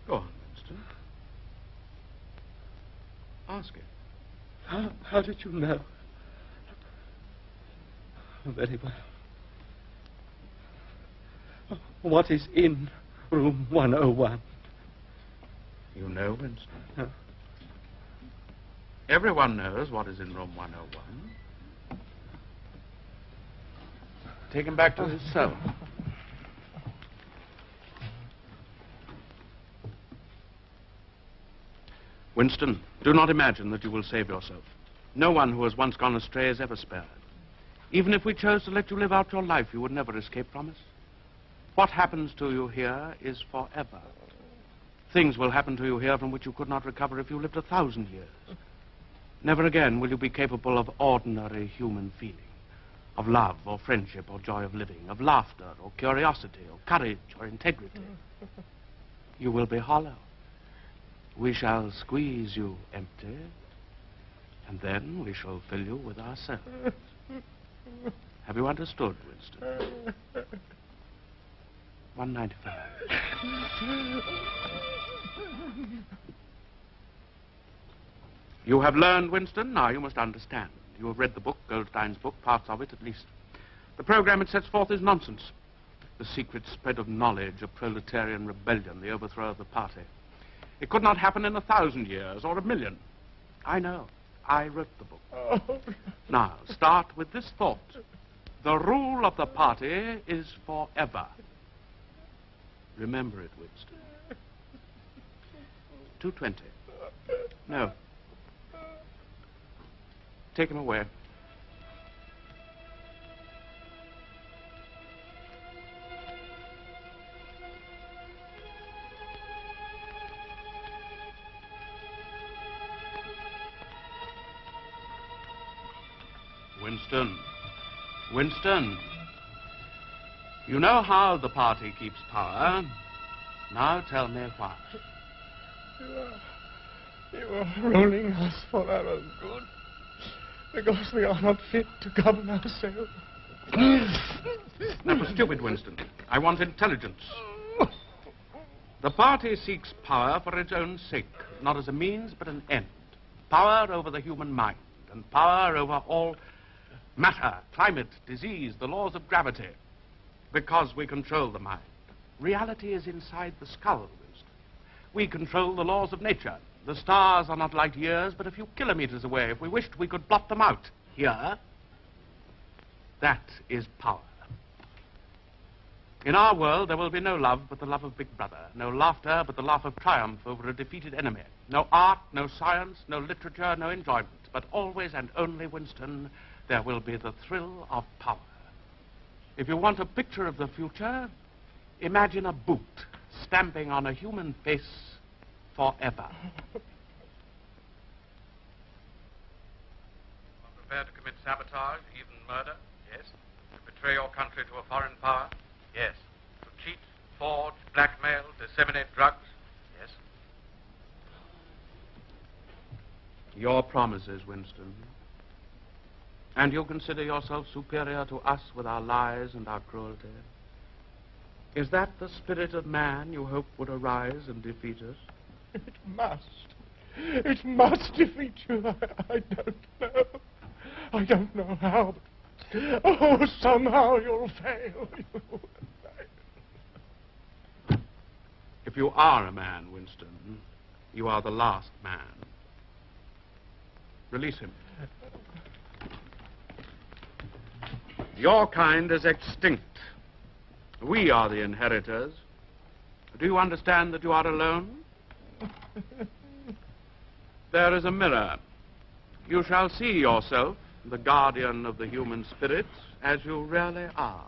Go on, Winston. Ask it. How did you know? Very well. What is in room 101? You know, Winston. Huh? Everyone knows what is in room 101. Take him back to his cell. Winston, do not imagine that you will save yourself. No one who has once gone astray is ever spared. Even if we chose to let you live out your life, you would never escape from us. What happens to you here is forever. Things will happen to you here from which you could not recover if you lived 1,000 years. Never again will you be capable of ordinary human feeling, of love or friendship or joy of living, of laughter or curiosity or courage or integrity. You will be hollow. We shall squeeze you empty, and then we shall fill you with ourselves. Have you understood, Winston? 195. You have learned, Winston. Now you must understand. You have read the book, Goldstein's book, parts of it at least. The program it sets forth is nonsense. The secret spread of knowledge, a proletarian rebellion, the overthrow of the party. It could not happen in 1,000 years or 1,000,000. I know. I wrote the book. Now, start with this thought. The rule of the party is forever. Remember it, Winston. 220. No. Take him away. Winston. Winston. You know how the party keeps power. Now tell me why. You are ruling us for our own good, because we are not fit to govern ourselves. That was stupid, Winston. I want intelligence. The party seeks power for its own sake, not as a means, but an end. Power over the human mind, and power over all matter, climate, disease, the laws of gravity. Because we control the mind. Reality is inside the skull, Winston. We control the laws of nature. The stars are not light years, but a few kilometers away. If we wished, we could blot them out. Here, that is power. In our world, there will be no love but the love of Big Brother, no laughter but the laugh of triumph over a defeated enemy, no art, no science, no literature, no enjoyment, but always and only, Winston, there will be the thrill of power. If you want a picture of the future, imagine a boot stamping on a human face forever. Prepared to commit sabotage, even murder? Yes. To betray your country to a foreign power? Yes. To cheat, forge, blackmail, disseminate drugs? Yes. Your promises, Winston. And you consider yourself superior to us with our lies and our cruelty? Is that the spirit of man you hope would arise and defeat us? It must. It must defeat you. I don't know. I don't know how. But, oh, somehow you'll fail. If you are a man, Winston, you are the last man. Release him. Your kind is extinct. We are the inheritors. Do you understand that you are alone? There is a mirror. You shall see yourself, the guardian of the human spirit, as you really are.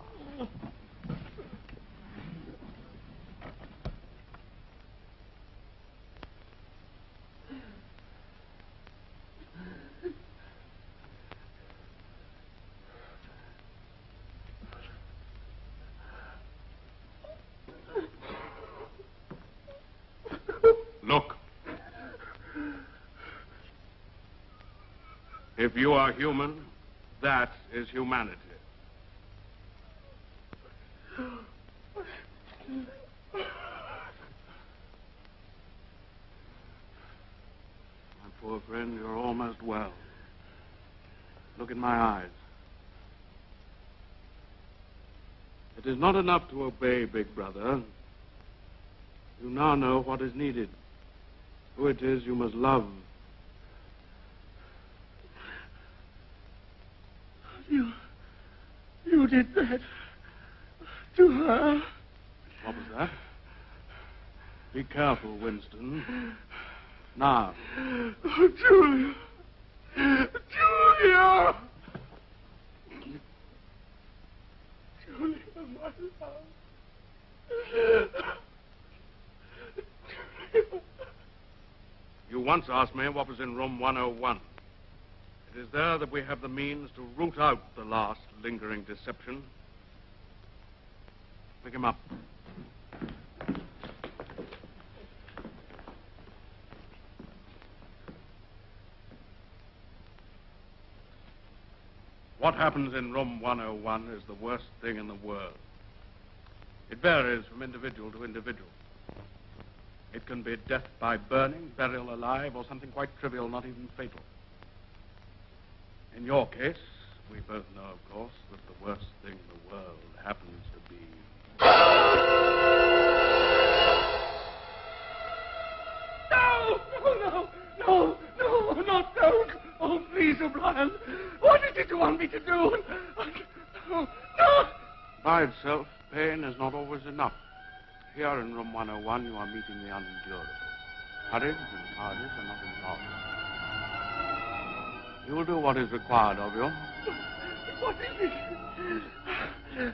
Look. If you are human, that is humanity. My poor friend, you're almost well. Look in my eyes. It is not enough to obey Big Brother. You now know what is needed. Who it is you must love. You did that to her. What was that? Be careful, Winston. Now. Oh, Julia. Julia! Julia, my love. You once asked me what was in room 101. It is there that we have the means to root out the last lingering deception. Pick him up. What happens in room 101 is the worst thing in the world. It varies from individual to individual. It can be death by burning, burial alive, or something quite trivial, not even fatal. In your case, we both know, of course, that the worst thing in the world happens to be... No, not those. Oh, please, O'Brien. What is it you want me to do? No. By itself, pain is not always enough. Here in room 101, you are meeting the unendurable. Courage and cowardice are not involved. You will do what is required of you. What is it?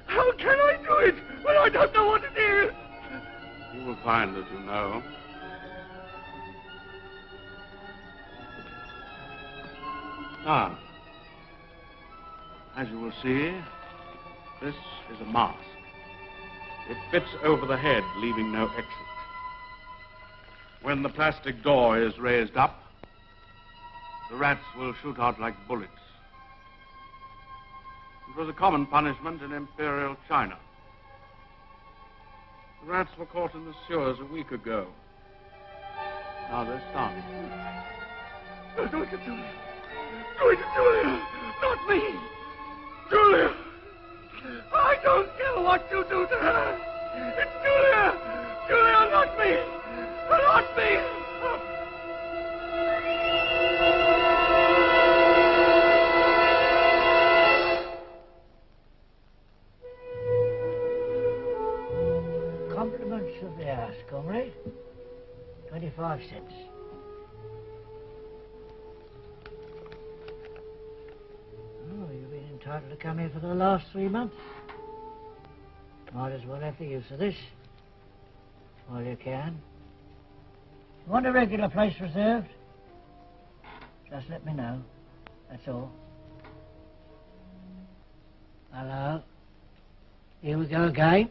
How can I do it when I don't know what it is? You will find that you know. Now, as you will see, this is a mask. It fits over the head, leaving no exit. When the plastic door is raised up, the rats will shoot out like bullets. It was a common punishment in Imperial China. The rats were caught in the sewers a week ago. Now they're starving. Do it to Julia. Do it to Julia. Not me. Julia. I don't care what you do to her. It's Julia! Julia, not me! Not me! Compliments of the house, comrade. 25 cents. Oh, you've been entitled to come here for the last 3 months. Might as well have the use of this while you can. You want a regular place reserved? Just let me know. That's all. Hello. Here we go again.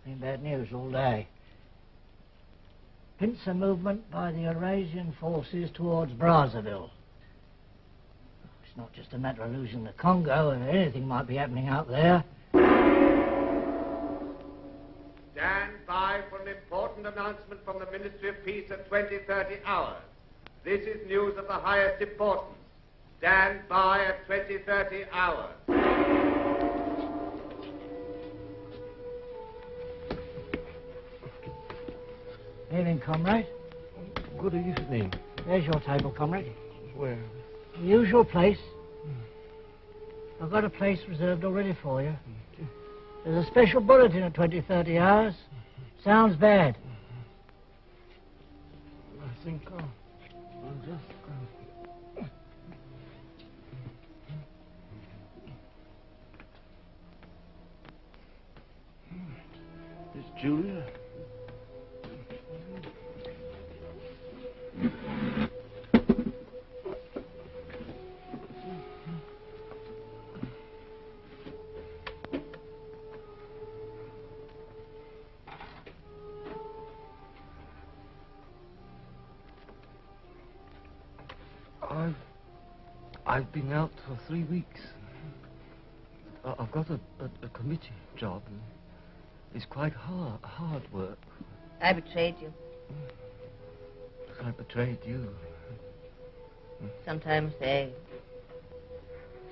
Been bad news all day. Pincer movement by the Eurasian forces towards Brazzaville. It's not just a matter of losing the Congo, and anything might be happening out there. Stand by for an important announcement from the Ministry of Peace at 20:30 hours. This is news of the highest importance. Stand by at 20:30 hours. Evening, comrade. Good evening. There's your table, comrade. Where? The usual place. I've got a place reserved already for you. There's a special bulletin at 20:30 hours. Sounds bad. I think I'll just go. It's Julia. I've been out for 3 weeks. I've got a committee job. And it's quite hard work. I betrayed you. I betrayed you. Sometimes they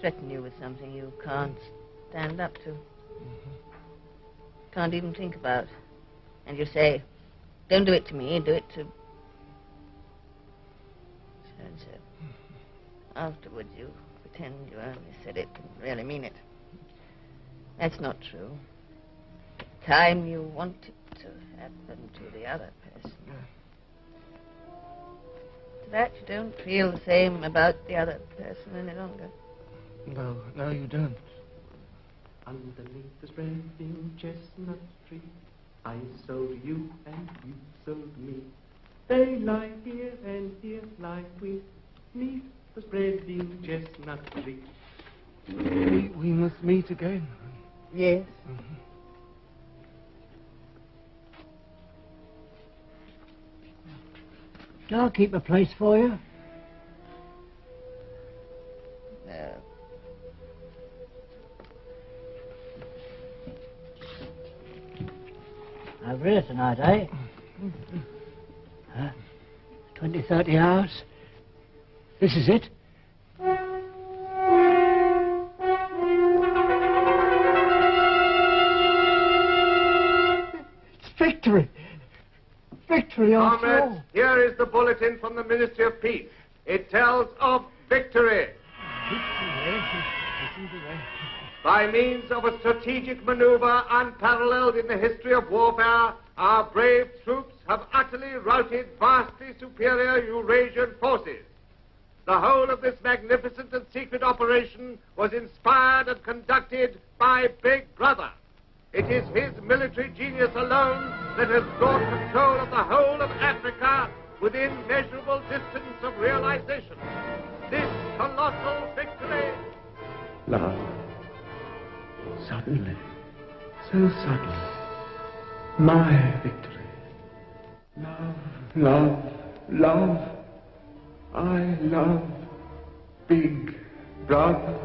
threaten you with something you can't stand up to. Can't even think about. And you say, don't do it to me, do it to... So. Afterwards you pretend you only said it, didn't really mean it. That's not true. The time you want it to happen to the other person. To that you don't feel the same about the other person any longer. No, you don't. Underneath the spreading chestnut tree, I sold you and you sold me. They lie here and here lie we, neath the spreading chestnut tree. We must meet again. Yes. Shall I keep a place for you? No. Over here tonight, eh? 20-30 hours. This is it. It's victory. Victory after all. Comrades, here is the bulletin from the Ministry of Peace. It tells of victory. By means of a strategic maneuver unparalleled in the history of warfare, our brave troops have utterly routed vastly superior Eurasian forces. The whole of this magnificent and secret operation was inspired and conducted by Big Brother. It is his military genius alone that has brought control of the whole of Africa within measurable distance of realization. This colossal victory... Love. Suddenly. So suddenly. My victory. Love, love, love. I love Big Brother.